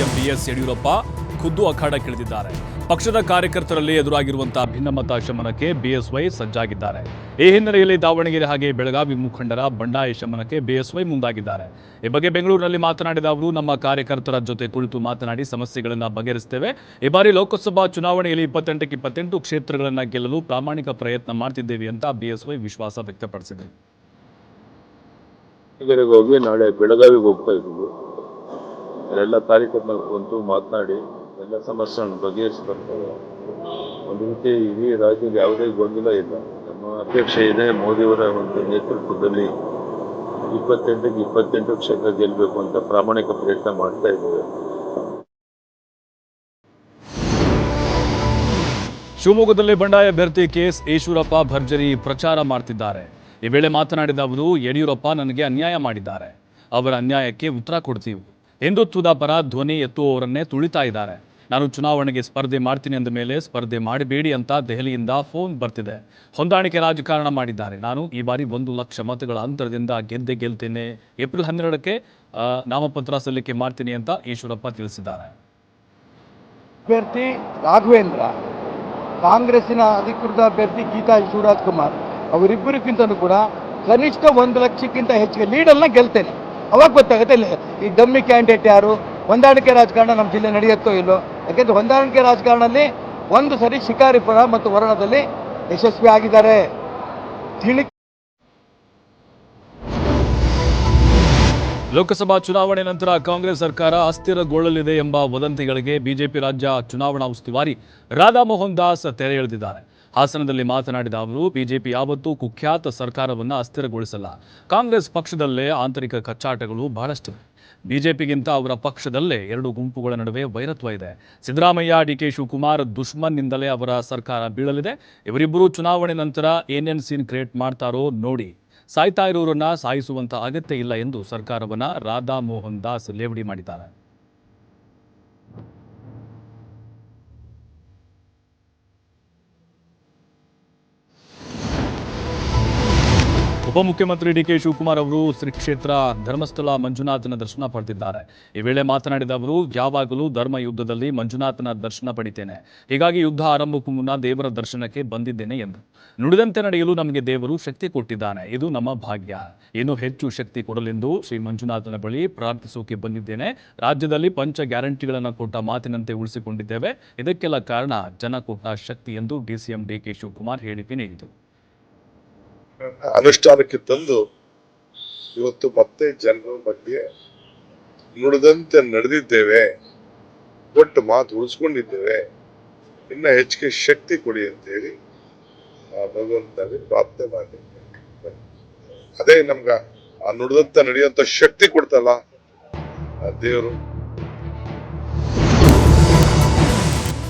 CM BS Yediyurappa ಖುದ್ದು ಅಖಾಡಕ್ಕಿಳಿದಿದ್ದಾರೆ. ಪಕ್ಷದ ಕಾರ್ಯಕರ್ತರಲ್ಲಿ ಎದುರಾಗಿರುವಂತಹ ಭಿನ್ನಮತ ಶಮನಕ್ಕೆ ಬಿಎಸ್ವೈ ಸಜ್ಜಾಗಿದ್ದಾರೆ. ಈ ಹಿನ್ನೆಲೆಯಲ್ಲಿ ದಾವಣಗೆರೆ ಹಾಗೆ ಬೆಳಗಾವಿ ಮುಖಂಡರ ಬಂಡಾಯ ಶಮನಕ್ಕೆ ಬಿಎಸ್ವೈ ಮುಂದಾಗಿದ್ದಾರೆ. ಈ ಬಗ್ಗೆ ಬೆಂಗಳೂರಿನಲ್ಲಿ ಮಾತನಾಡಿದ ಅವರು, ನಮ್ಮ ಕಾರ್ಯಕರ್ತರ ಜೊತೆ ಕುಳಿತು ಮಾತನಾಡಿ ಸಮಸ್ಯೆಗಳನ್ನು ಬಗೆಹರಿಸುತ್ತೇವೆ. ಈ ಬಾರಿ ಲೋಕಸಭಾ ಚುನಾವಣೆಯಲ್ಲಿ 28ಕ್ಕೆ 28 ಕ್ಷೇತ್ರಗಳನ್ನು ಗೆಲ್ಲಲು ಪ್ರಾಮಾಣಿಕ ಪ್ರಯತ್ನ ಮಾಡ್ತಿದ್ದೇವೆ ಅಂತ ಬಿಎಸ್ವೈ ವಿಶ್ವಾಸ ವ್ಯಕ್ತಪಡಿಸಿದರು. ಹೋಗಿ ನಾಳೆ ಬೆಳಗಾವಿಗೆ ಹೋಗ್ತಾ ಇದ್ದೀವಿ. ಎಲ್ಲ ಕಾರ್ಯಕರ್ತರು ಕುಂತು ಮಾತನಾಡಿ ಎಲ್ಲ ಸಮಸ್ಯೆಗಳನ್ನು ಬಗೆಹರಿಸಬೇಕು. ಒಂದು ರೀತಿ ಇಡೀ ರಾಜ್ಯದಲ್ಲಿ ಯಾವುದೇ ಗೊಂದಲ ಇಲ್ಲ. ನಮ್ಮ ಅಪೇಕ್ಷೆ ಇದೆ, ಮೋದಿಯವರ ಒಂದು ನೇತೃತ್ವದಲ್ಲಿ 28ಕ್ಕೆ 28 ಕ್ಷೇತ್ರ ಗೆಲ್ಲಬೇಕು ಅಂತ ಪ್ರಾಮಾಣಿಕ ಪ್ರಯತ್ನ ಮಾಡ್ತಾ ಇದ್ದೇವೆ. ಶಿವಮೊಗ್ಗದಲ್ಲಿ ಬಂಡಾಯ ಅಭ್ಯರ್ಥಿ ಕೆಎಸ್ ಈಶ್ವರಪ್ಪ ಭರ್ಜರಿ ಪ್ರಚಾರ ಮಾಡ್ತಿದ್ದಾರೆ. ಈ ವೇಳೆ ಮಾತನಾಡಿದ ಅವರು, ಯಡಿಯೂರಪ್ಪ ನನಗೆ ಅನ್ಯಾಯ ಮಾಡಿದ್ದಾರೆ, ಅವರ ಅನ್ಯಾಯಕ್ಕೆ ಉತ್ತರ ಕೊಡ್ತೀವಿ. ಹಿಂದುತ್ವದ ಪರ ಧ್ವನಿ ಎತ್ತುವವರನ್ನೇ ತುಳಿತಾ ಇದ್ದಾರೆ. ನಾನು ಚುನಾವಣೆಗೆ ಸ್ಪರ್ಧೆ ಮಾಡ್ತೀನಿ ಅಂದ ಮೇಲೆ ಸ್ಪರ್ಧೆ ಮಾಡಬೇಡಿ ಅಂತ ದೆಹಲಿಯಿಂದ ಫೋನ್ ಬರ್ತಿದೆ. ಹೊಂದಾಣಿಕೆ ರಾಜಕಾರಣ ಮಾಡಿದ್ದಾರೆ. ನಾನು ಈ ಬಾರಿ 1 ಲಕ್ಷ ಮತಗಳ ಅಂತರದಿಂದ ಗೆಲ್ತೇನೆ. ಏಪ್ರಿಲ್ 12ಕ್ಕೆ ನಾಮಪತ್ರ ಸಲ್ಲಿಕೆ ಮಾಡ್ತೀನಿ ಅಂತ ಈಶ್ವರಪ್ಪ ತಿಳಿಸಿದ್ದಾರೆ. ಅಭ್ಯರ್ಥಿ ರಾಘವೇಂದ್ರ, ಕಾಂಗ್ರೆಸ್ಸಿನ ಅಧಿಕೃತ ಅಭ್ಯರ್ಥಿ ಗೀತಾ ಶಿವರಾಜ್ಕುಮಾರ್ ಅವರಿಬ್ಬರಿಗಿಂತಲೂ ಕೂಡ ಕನಿಷ್ಠ 1 ಲಕ್ಷಕ್ಕಿಂತ ಹೆಚ್ಚಿಗೆ ಲೀಡನ್ನು ಗೆಲ್ತೇನೆ. ಅವಾಗ ಗೊತ್ತಾಗುತ್ತೆ ಈ ಡಮ್ಮಿ ಕ್ಯಾಂಡಿಡೇಟ್ ಯಾರು, ಹೊಂದಾಣಿಕೆ ರಾಜಕಾರಣ ನಮ್ಮ ಜಿಲ್ಲೆ ನಡೆಯುತ್ತೋ ಇಲ್ಲೋ. ಯಾಕೆಂದರೆ ಹೊಂದಾಣಿಕೆ ರಾಜಕಾರಣದಲ್ಲಿ ಒಂದು ಸರಿ ಶಿಕಾರಿಪುರ ಮತ್ತು ವರುಣದಲ್ಲಿ ಯಶಸ್ವಿ ಆಗಿದ್ದಾರೆ. ಲೋಕಸಭಾ ಚುನಾವಣೆ ನಂತರ ಕಾಂಗ್ರೆಸ್ ಸರ್ಕಾರ ಅಸ್ಥಿರಗೊಳ್ಳಲಿದೆ ಎಂಬ ವದಂತಿಗಳಿಗೆ ಬಿಜೆಪಿ ರಾಜ್ಯ ಚುನಾವಣಾ ಉಸ್ತುವಾರಿ ರಾಧಾ ಮೋಹನ್ ದಾಸ್ ತೆರೆ ಎಳೆದಿದ್ದಾರೆ. ಹಾಸನದಲ್ಲಿ ಮಾತನಾಡಿದ ಅವರು, ಬಿಜೆಪಿ ಯಾವತ್ತೂ ಕುಖ್ಯಾತ ಸರ್ಕಾರವನ್ನು ಅಸ್ಥಿರಗೊಳಿಸಲ್ಲ. ಕಾಂಗ್ರೆಸ್ ಪಕ್ಷದಲ್ಲೇ ಆಂತರಿಕ ಕಚ್ಚಾಟಗಳು ಬಹಳಷ್ಟಿವೆ. ಬಿಜೆಪಿಗಿಂತ ಅವರ ಪಕ್ಷದಲ್ಲೇ 2 ಗುಂಪುಗಳ ನಡುವೆ ವೈರತ್ವ ಇದೆ. ಸಿದ್ದರಾಮಯ್ಯ, ಡಿಕೆ ಶಿವಕುಮಾರ್ ದುಶ್ಮನ್ನಿಂದಲೇ ಅವರ ಸರ್ಕಾರ ಬೀಳಲಿದೆ. ಇವರಿಬ್ಬರು ಚುನಾವಣೆ ನಂತರ ಏನೇನು ಸೀನ್ ಕ್ರಿಯೇಟ್ ಮಾಡ್ತಾರೋ ನೋಡಿ. ಸಾಯ್ತಾ ಇರೋರನ್ನ ಸಾಯಿಸುವಂತ ಅಗತ್ಯ ಇಲ್ಲ ಎಂದು ಸರ್ಕಾರವನ್ನ ರಾಧಾ ಮೋಹನ್ ದಾಸ್ ಲೇವಡಿ ಮಾಡಿದ್ದಾರೆ. ಉಪಮುಖ್ಯಮಂತ್ರಿ ಡಿಕೆ ಶಿವಕುಮಾರ್ ಅವರು ಶ್ರೀ ಕ್ಷೇತ್ರ ಧರ್ಮಸ್ಥಳ ಮಂಜುನಾಥನ ದರ್ಶನ ಪಡೆದಿದ್ದಾರೆ. ಈ ವೇಳೆ ಮಾತನಾಡಿದ ಅವರು, ಯಾವಾಗಲೂ ಧರ್ಮ ಯುದ್ಧದಲ್ಲಿ ಮಂಜುನಾಥನ ದರ್ಶನ ಪಡಿತೇನೆ. ಹೀಗಾಗಿ ಯುದ್ಧ ಆರಂಭಕ್ಕೂ ಮುನ್ನ ದೇವರ ದರ್ಶನಕ್ಕೆ ಬಂದಿದ್ದೇನೆ ಎಂದು. ನುಡಿದಂತೆ ನಡೆಯಲು ನಮಗೆ ದೇವರು ಶಕ್ತಿ ಕೊಟ್ಟಿದ್ದಾನೆ. ಇದು ನಮ್ಮ ಭಾಗ್ಯ. ಇನ್ನೂ ಹೆಚ್ಚು ಶಕ್ತಿ ಕೊಡಲೆಂದು ಶ್ರೀ ಮಂಜುನಾಥನ ಬಳಿ ಪ್ರಾರ್ಥಿಸೋಕೆ ಬಂದಿದ್ದೇನೆ. ರಾಜ್ಯದಲ್ಲಿ ಪಂಚ ಗ್ಯಾರಂಟಿಗಳನ್ನು ಕೊಟ್ಟ ಮಾತಿನಂತೆ ಉಳಿಸಿಕೊಂಡಿದ್ದೇವೆ. ಇದಕ್ಕೆಲ್ಲ ಕಾರಣ ಜನ ಕೊಟ್ಟ ಶಕ್ತಿ ಎಂದು ಡಿಸಿಎಂ ಡಿಕೆ ಶಿವಕುಮಾರ್ ಹೇಳಿಕೆ ನೀಡಿದರು. ಅನುಷ್ಠಾನಕ್ಕೆ ತಂದು ಇವತ್ತು ಮತ್ತೆ ಜನರ ಬಗ್ಗೆ ನುಡಿದಂತೆ ನಡೆದಿದ್ದೇವೆ, ಕೊಟ್ಟು ಮಾತು ಉಳಿಸ್ಕೊಂಡಿದ್ದೇವೆ, ಇನ್ನ ಹೆಚ್ಚಿಗೆ ಶಕ್ತಿ ಕೊಡಿ ಅಂತ ಹೇಳಿ ಭಗವಂತನಲ್ಲಿ ಪ್ರಾರ್ಥನೆ ಮಾಡಿದ್ದೇವೆ. ಅದೇ ನಮ್ಗ ಆ ನುಡಿದಂತೆ ನಡೆಯುವಂತ ಶಕ್ತಿ ಕೊಡ್ತಲ್ಲ ಆ ದೇವರು.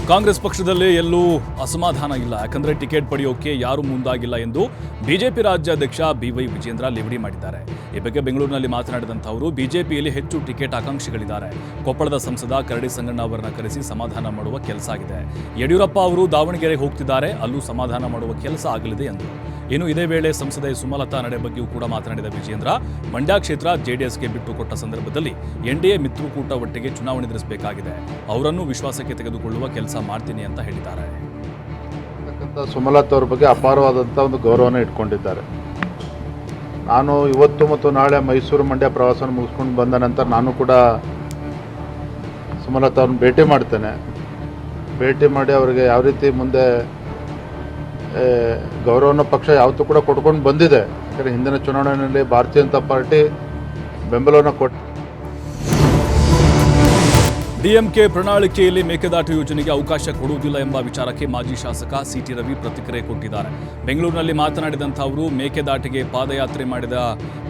ಕಾಂಗ್ರೆಸ್ ಪಕ್ಷದಲ್ಲಿ ಎಲ್ಲೂ ಅಸಮಾಧಾನ ಇಲ್ಲ. ಯಾಕಂದ್ರೆ ಟಿಕೆಟ್ ಪಡೆಯೋಕೆ ಯಾರು ಮುಂದಾಗಿಲ್ಲ ಎಂದು ಬಿಜೆಪಿ ರಾಜ್ಯಾಧ್ಯಕ್ಷ ಬಿವೈ ವಿಜೇಂದ್ರ ಲೇವಡಿ ಮಾಡಿದ್ದಾರೆ. ಈ ಬಗ್ಗೆ ಬೆಂಗಳೂರಿನಲ್ಲಿ ಮಾತನಾಡಿದಂಥ ಅವರು, ಬಿಜೆಪಿಯಲ್ಲಿ ಹೆಚ್ಚು ಟಿಕೆಟ್ ಆಕಾಂಕ್ಷಿಗಳಿದ್ದಾರೆ. ಕೊಪ್ಪಳದ ಸಂಸದ ಕರಡಿ ಸಂಗಣ್ಣ ಅವರನ್ನ ಕರೆಸಿ ಸಮಾಧಾನ ಮಾಡುವ ಕೆಲಸ ಆಗಿದೆ. ಯಡಿಯೂರಪ್ಪ ಅವರು ದಾವಣಗೆರೆ ಹೋಗ್ತಿದ್ದಾರೆ, ಅಲ್ಲೂ ಸಮಾಧಾನ ಮಾಡುವ ಕೆಲಸ ಆಗಲಿದೆ ಎಂದರು. ಇನ್ನು ಇದೇ ವೇಳೆ ಸಂಸದೆ ಸುಮಲತಾ ನಡೆ ಬಗ್ಗೆಯೂ ಕೂಡ ಮಾತನಾಡಿದ ವಿಜೇಂದ್ರ, ಮಂಡ್ಯ ಕ್ಷೇತ್ರ ಜೆಡಿಎಸ್ಗೆ ಬಿಟ್ಟು ಕೊಟ್ಟ ಸಂದರ್ಭದಲ್ಲಿ ಎನ್ಡಿಎ ಮಿತ್ರಕೂಟ ಒಟ್ಟಿಗೆ ಚುನಾವಣೆ ಎದುರಿಸಬೇಕಾಗಿದೆ. ಅವರನ್ನು ವಿಶ್ವಾಸಕ್ಕೆ ತೆಗೆದುಕೊಳ್ಳುವ ಕೆಲಸ ಮಾಡ್ತೀನಿ ಅಂತ ಹೇಳಿದ್ದಾರೆ. ಸುಮಲತಾ ಅವ್ರ ಬಗ್ಗೆ ಅಪಾರವಾದಂಥ ಒಂದು ಗೌರವನ ಇಟ್ಕೊಂಡಿದ್ದಾರೆ. ನಾನು ಇವತ್ತು ಮತ್ತು ನಾಳೆ ಮೈಸೂರು ಮಂಡ್ಯ ಪ್ರವಾಸನ ಮುಗಿಸ್ಕೊಂಡು ಬಂದ ನಂತರ ನಾನು ಕೂಡ ಸುಮಲತಾ ಅವ್ರನ್ನ ಭೇಟಿ ಮಾಡ್ತೇನೆ. ಭೇಟಿ ಮಾಡಿ ಅವರಿಗೆ ಯಾವ ರೀತಿ ಮುಂದೆ ಗೌರವನ ಪಕ್ಷ ಯಾವತ್ತೂ ಕೂಡ ಕೊಟ್ಕೊಂಡು ಬಂದಿದೆ. ಯಾಕಂದರೆ ಹಿಂದಿನ ಚುನಾವಣೆಯಲ್ಲಿ ಭಾರತೀಯ ಜನತಾ ಪಾರ್ಟಿ ಬೆಂಬಲವನ್ನು ಕೊಟ್ಟು ಡಿಎಂಕೆ ಪ್ರಣಾಳಿಕೆಯಲ್ಲಿ ಮೇಕೆದಾಟು ಯೋಜನೆಗೆ ಅವಕಾಶ ಕೊಡುವುದಿಲ್ಲ ಎಂಬ ವಿಚಾರಕ್ಕೆ ಮಾಜಿ ಶಾಸಕ ಸಿಟಿ ರವಿ ಪ್ರತಿಕ್ರಿಯೆ ಕೊಟ್ಟಿದ್ದಾರೆ. ಬೆಂಗಳೂರಿನಲ್ಲಿ ಮಾತನಾಡಿದಂಥ ಅವರು, ಮೇಕೆದಾಟಿಗೆ ಪಾದಯಾತ್ರೆ ಮಾಡಿದ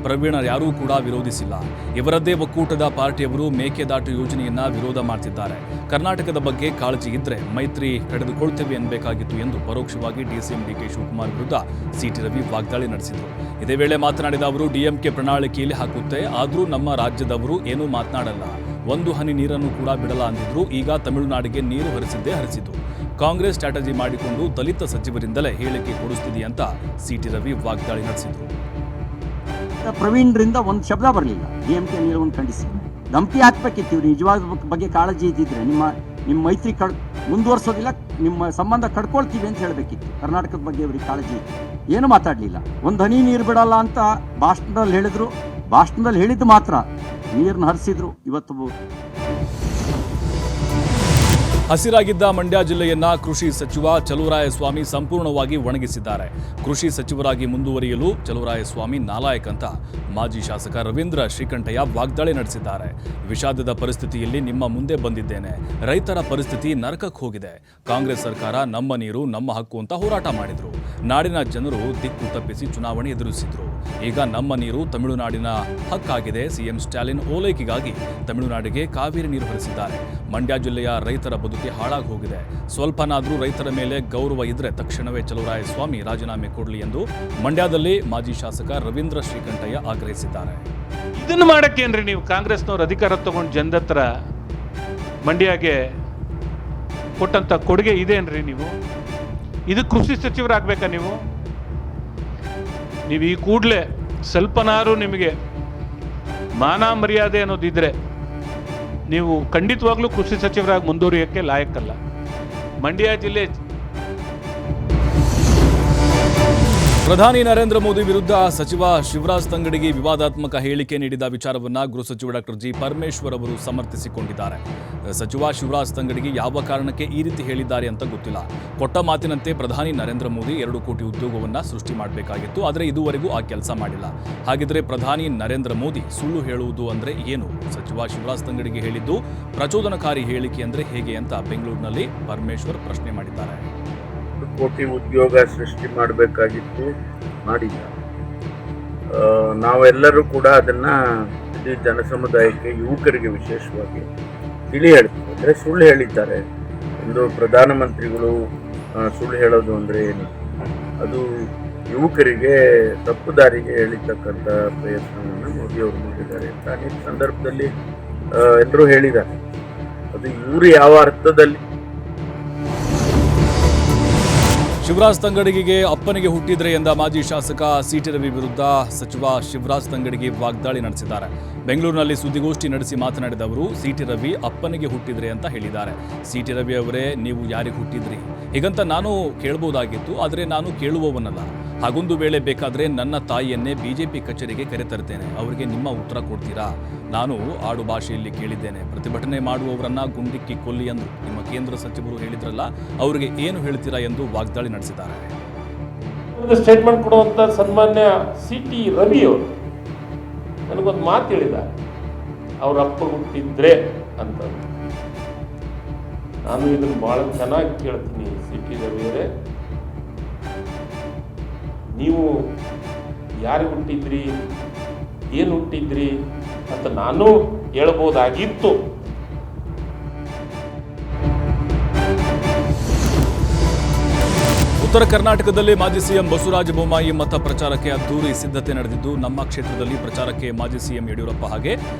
ಪ್ರವೀಣರು ಯಾರೂ ಕೂಡ ವಿರೋಧಿಸಿಲ್ಲ. ಇವರದ್ದೇ ಒಕ್ಕೂಟದ ಪಾರ್ಟಿಯವರು ಮೇಕೆದಾಟು ಯೋಜನೆಯನ್ನ ವಿರೋಧ ಮಾಡ್ತಿದ್ದಾರೆ. ಕರ್ನಾಟಕದ ಬಗ್ಗೆ ಕಾಳಜಿ ಇದ್ರೆ ಮೈತ್ರಿ ಕಡಿದುಕೊಳ್ತೇವೆ ಎನ್ನಬೇಕಾಗಿತ್ತು ಎಂದು ಪರೋಕ್ಷವಾಗಿ ಡಿಸಿಎಂ ಡಿಕೆ ಶಿವಕುಮಾರ್ ವಿರುದ್ಧ ಸಿಟಿ ರವಿ ವಾಗ್ದಾಳಿ ನಡೆಸಿದರು. ಇದೇ ವೇಳೆ ಮಾತನಾಡಿದ ಅವರು, ಡಿಎಂಕೆ ಪ್ರಣಾಳಿಕೆಯಲ್ಲಿ ಹಾಕುತ್ತೆ, ಆದರೂ ನಮ್ಮ ರಾಜ್ಯದವರು ಏನೂ ಮಾತನಾಡಲ್ಲ. 1 ಹನಿ ನೀರನ್ನು ಕೂಡ ಬಿಡಲ್ಲ ಅಂದಿದ್ರು. ಈಗ ತಮಿಳುನಾಡಿಗೆ ನೀರು ಹರಿಸಿದ್ದು. ಕಾಂಗ್ರೆಸ್ ಸ್ಟ್ರಾಟಜಿ ಮಾಡಿಕೊಂಡು ದಲಿತ ಸಚಿವರಿಂದಲೇ ಹೇಳಿಕೆ ಕೊಡಿಸ್ತಿದೆ ಅಂತ ಸಿಟಿ ರವಿ ವಾಗ್ದಾಳಿ ನಡೆಸಿದರು. ಪ್ರವೀಣ್ರಿಂದ ಒಂದು ಶಬ್ದ ಬರಲಿಲ್ಲ ಡಿಎಂಕೆ ನಿಲುವನ್ನು ಖಂಡಿಸಿ. ಧಮಕಿ ಹಾಕ್ಬೇಕಿತ್ತು. ಇವ್ರು ನಿಜವಾದ ಬಗ್ಗೆ ಕಾಳಜಿ ಇದ್ದಿದ್ರೆ ನಿಮ್ಮ ಮೈತ್ರಿ ಮುಂದುವರ್ಸೋದಿಲ್ಲ, ನಿಮ್ಮ ಸಂಬಂಧ ಕಡ್ಕೊಳ್ತೀವಿ ಅಂತ ಹೇಳಬೇಕಿತ್ತು. ಕರ್ನಾಟಕದ ಬಗ್ಗೆ ಇವ್ರಿಗೆ ಕಾಳಜಿ ಏನು ಮಾತಾಡಲಿಲ್ಲ. ಒಂದು ಹನಿ ನೀರು ಬಿಡಲ್ಲ ಅಂತ ಭಾಷಣದಲ್ಲಿ ಹೇಳಿದ್ರು. ಭಾಷಣದಲ್ಲಿ ಹೇಳಿದ್ದು ಮಾತ್ರ, ನೀರನ್ನು ಹರಿಸಿದ್ರು. ಇವತ್ತು ಹಸಿರಾಗಿದ್ದ ಮಂಡ್ಯ ಜಿಲ್ಲೆಯನ್ನ ಕೃಷಿ ಸಚಿವ ಚಲುವರಾಯಸ್ವಾಮಿ ಸಂಪೂರ್ಣವಾಗಿ ಒಣಗಿಸಿದ್ದಾರೆ. ಕೃಷಿ ಸಚಿವರಾಗಿ ಮುಂದುವರಿಯಲು ಚಲುವರಾಯಸ್ವಾಮಿ ನಾಲಾಯಕ್ ಅಂತ ಮಾಜಿ ಶಾಸಕ ರವೀಂದ್ರ ಶ್ರೀಕಂಠಯ್ಯ ವಾಗ್ದಾಳಿ ನಡೆಸಿದ್ದಾರೆ. ವಿಷಾದದ ಪರಿಸ್ಥಿತಿಯಲ್ಲಿ ನಿಮ್ಮ ಮುಂದೆ ಬಂದಿದ್ದೇನೆ. ರೈತರ ಪರಿಸ್ಥಿತಿ ನರಕಕ್ಕೆ ಹೋಗಿದೆ. ಕಾಂಗ್ರೆಸ್ ಸರ್ಕಾರ ನಮ್ಮ ನೀರು ನಮ್ಮ ಹಕ್ಕು ಅಂತ ಹೋರಾಟ ಮಾಡಿದ್ರು. ನಾಡಿನ ಜನರು ದಿಕ್ಕು ತಪ್ಪಿಸಿ ಚುನಾವಣೆ ಎದುರಿಸಿದ್ರು. ಈಗ ನಮ್ಮ ನೀರು ತಮಿಳುನಾಡಿನ ಹಕ್ಕಾಗಿದೆ. ಸಿಎಂ ಸ್ಟಾಲಿನ್ ಓಲೈಕೆಗಾಗಿ ತಮಿಳುನಾಡಿಗೆ ಕಾವೇರಿ ನೀರು ಹರಿಸಿದ್ದಾರೆ. ಮಂಡ್ಯ ಜಿಲ್ಲೆಯ ರೈತರ ಬದುಕಿ ಹಾಳಾಗಿ ಹೋಗಿದೆ. ಸ್ವಲ್ಪನಾದರೂ ರೈತರ ಮೇಲೆ ಗೌರವ ಇದ್ರೆ ತಕ್ಷಣವೇ ಚಲುವರಾಯಸ್ವಾಮಿ ರಾಜೀನಾಮೆ ಕೊಡಲಿ ಎಂದು ಮಂಡ್ಯದಲ್ಲಿ ಮಾಜಿ ಶಾಸಕ ರವೀಂದ್ರ ಶ್ರೀಕಂಠಯ್ಯ ಆಗ್ರಹಿಸಿದ್ದಾರೆ. ಇದನ್ನು ಮಾಡಕ್ಕೇನ್ರಿ ನೀವು ಕಾಂಗ್ರೆಸ್ನವ್ರು ಅಧಿಕಾರ ತಗೊಂಡು ಜನದ ಹತ್ರ ಮಂಡ್ಯಗೆ ಕೊಟ್ಟಂತ ಕೊಡುಗೆ ಇದೇನ್ರಿ? ನೀವು ಇದು ಕೃಷಿ ಸಚಿವರಾಗಬೇಕಾ? ನೀವು ಈ ಕೂಡಲೇ ಸ್ವಲ್ಪನಾರು ನಿಮಗೆ ಮಾನ ಮರ್ಯಾದೆ ಅನ್ನೋದಿದ್ರೆ ನೀವು ಖಂಡಿತವಾಗ್ಲೂ ಕೃಷಿ ಸಚಿವರಾಗಿ ಮುಂದುವರಿಯೋಕ್ಕೆ ಲಾಯಕ್ಕಲ್ಲ. ಮಂಡ್ಯ ಜಿಲ್ಲೆ ಪ್ರಧಾನಿ ನರೇಂದ್ರ ಮೋದಿ ವಿರುದ್ಧ ಸಚಿವ ಶಿವರಾಜ್ ತಂಗಡಗಿ ವಿವಾದಾತ್ಮಕ ಹೇಳಿಕೆ ನೀಡಿದ ವಿಚಾರವನ್ನು ಗೃಹ ಸಚಿವ ಡಾಕ್ಟರ್ ಜಿ ಪರಮೇಶ್ವರ್ ಅವರು ಸಮರ್ಥಿಸಿಕೊಂಡಿದ್ದಾರೆ. ಸಚಿವ ಶಿವರಾಜ್ ತಂಗಡಗಿ ಯಾವ ಕಾರಣಕ್ಕೆ ಈ ರೀತಿ ಹೇಳಿದ್ದಾರೆ ಅಂತ ಗೊತ್ತಿಲ್ಲ. ಕೊಟ್ಟ ಮಾತಿನಂತೆ ಪ್ರಧಾನಿ ನರೇಂದ್ರ ಮೋದಿ 2 ಕೋಟಿ ಉದ್ಯೋಗವನ್ನು ಸೃಷ್ಟಿ ಮಾಡಬೇಕಾಗಿತ್ತು, ಆದರೆ ಇದುವರೆಗೂ ಆ ಕೆಲಸ ಮಾಡಿಲ್ಲ. ಹಾಗಿದ್ರೆ ಪ್ರಧಾನಿ ನರೇಂದ್ರ ಮೋದಿ ಸುಳ್ಳು ಹೇಳುವುದು ಅಂದ್ರೆ ಏನು? ಸಚಿವ ಶಿವರಾಜ್ ತಂಗಡಗಿ ಹೇಳಿದ್ದು ಪ್ರಚೋದನಕಾರಿ ಹೇಳಿಕೆ ಅಂದ್ರೆ ಹೇಗೆ ಅಂತ ಬೆಂಗಳೂರಿನಲ್ಲಿ ಪರಮೇಶ್ವರ್ ಪ್ರಶ್ನೆ ಮಾಡಿದ್ದಾರೆ. ಕೋಟಿ ಉದ್ಯೋಗ ಸೃಷ್ಟಿ ಮಾಡಬೇಕಾಗಿತ್ತು, ಮಾಡಿಲ್ಲ. ನಾವೆಲ್ಲರೂ ಕೂಡ ಅದನ್ನ ಇಡೀ ಜನಸಮುದಾಯಕ್ಕೆ, ಯುವಕರಿಗೆ ವಿಶೇಷವಾಗಿ ತಿಳಿ ಹೇಳ್ತೀವಿ. ಅಂದರೆ ಸುಳ್ಳು ಹೇಳಿದ್ದಾರೆ ಎಂದು ಪ್ರಧಾನಮಂತ್ರಿಗಳು ಸುಳ್ಳು ಹೇಳೋದು ಅಂದರೆ ಏನು? ಅದು ಯುವಕರಿಗೆ ತಪ್ಪು ದಾರಿಗೆ ಎಳಿತಕ್ಕಂಥ ಪ್ರಯತ್ನವನ್ನು ಮೋದಿಯವರು ಮಾಡಿದ್ದಾರೆ ಅಂತ ಅನೇಕ ಸಂದರ್ಭದಲ್ಲಿ ಎಲ್ಲರೂ ಹೇಳಿದ್ದಾರೆ. ಅದು ಇವರು ಯಾವ ಅರ್ಥದಲ್ಲಿ ಶಿವರಾಜ್ ತಂಗಡಗಿಗೆ ಅಪ್ಪನಿಗೆ ಹುಟ್ಟಿದ್ರೆ ಎಂದ ಮಾಜಿ ಶಾಸಕ ಸಿಟಿ ರವಿ ವಿರುದ್ಧ ಸಚಿವ ಶಿವರಾಜ್ ತಂಗಡಗಿ ವಾಗ್ದಾಳಿ ನಡೆಸಿದ್ದಾರೆ. ಬೆಂಗಳೂರಿನಲ್ಲಿ ಸುದ್ದಿಗೋಷ್ಠಿ ನಡೆಸಿ ಮಾತನಾಡಿದ ಅವರು, ಸಿಟಿ ರವಿ ಅಪ್ಪನಿಗೆ ಹುಟ್ಟಿದ್ರೆ ಅಂತ ಹೇಳಿದ್ದಾರೆ. ಸಿಟಿ ರವಿ ಅವರೇ, ನೀವು ಯಾರಿಗೆ ಹುಟ್ಟಿದ್ರಿ ಹೀಗಂತ ನಾನು ಕೇಳಬಹುದಾಗಿತ್ತು, ಆದರೆ ನಾನು ಕೇಳುವವನಲ್ಲ. ಹಾಗೊಂದು ವೇಳೆ ಬೇಕಾದರೆ ನನ್ನ ತಾಯಿಯನ್ನೇ ಬಿಜೆಪಿ ಕಚೇರಿಗೆ ಕರೆತರ್ತೇನೆ, ಅವರಿಗೆ ನಿಮ್ಮ ಉತ್ತರ ಕೊಡ್ತೀರಾ? ನಾನು ಆಡು ಭಾಷೆಯಲ್ಲಿ ಕೇಳಿದ್ದೇನೆ, ಪ್ರತಿಭಟನೆ ಮಾಡುವವರನ್ನ ಗುಂಡಿಕ್ಕಿ ಕೊಲ್ಲಿ ಎಂದು ನಿಮ್ಮ ಕೇಂದ್ರ ಸಚಿವರು ಹೇಳಿದ್ರಲ್ಲ, ಅವರಿಗೆ ಏನು ಹೇಳ್ತೀರಾ ಎಂದು ವಾಗ್ದಾಳಿ ನಡೆಸಿದ್ದಾರೆ. ಸ್ಟೇಟ್ಮೆಂಟ್ ಕೊಡುವಂತ ಸನ್ಮಾನ್ಯ ಸಿಟಿ ರವಿ ಅವರು ನನಗೊಂದು ಮಾತು ಹೇಳಿದ್ದಾರೆ, ಅವ್ರ ಅಪ್ಪ ಹುಟ್ಟಿದ್ರೆ ಅಂತ. ನಾನು ಇದನ್ನು ಬಹಳ ಚೆನ್ನಾಗಿ ಕೇಳ್ತೀನಿ. ಸಿಟಿ ರವಿಯವರೇ, ನೀವು ಯಾರು ಹುಟ್ಟಿದ್ರಿ, ಏನು ಹುಟ್ಟಿದ್ರಿ ಅಂತ ನಾನು ಹೇಳ್ಬೋದಾಗಿತ್ತು. ಉತ್ತರ ಕರ್ನಾಟಕದಲ್ಲಿ ಮಾಜಿ ಸಿಎಂ ಬಸವರಾಜ ಬೊಮ್ಮಾಯಿ ಮತ ಪ್ರಚಾರಕ್ಕೆ ಅದ್ದೂರಿ ಸಿದ್ಧತೆ ನಡೆದಿದ್ದು, ನಮ್ಮ ಕ್ಷೇತ್ರದಲ್ಲಿ ಪ್ರಚಾರಕ್ಕೆ ಮಾಜಿ ಸಿಎಂ ಯಡಿಯೂರಪ್ಪ ಹಾಗೆ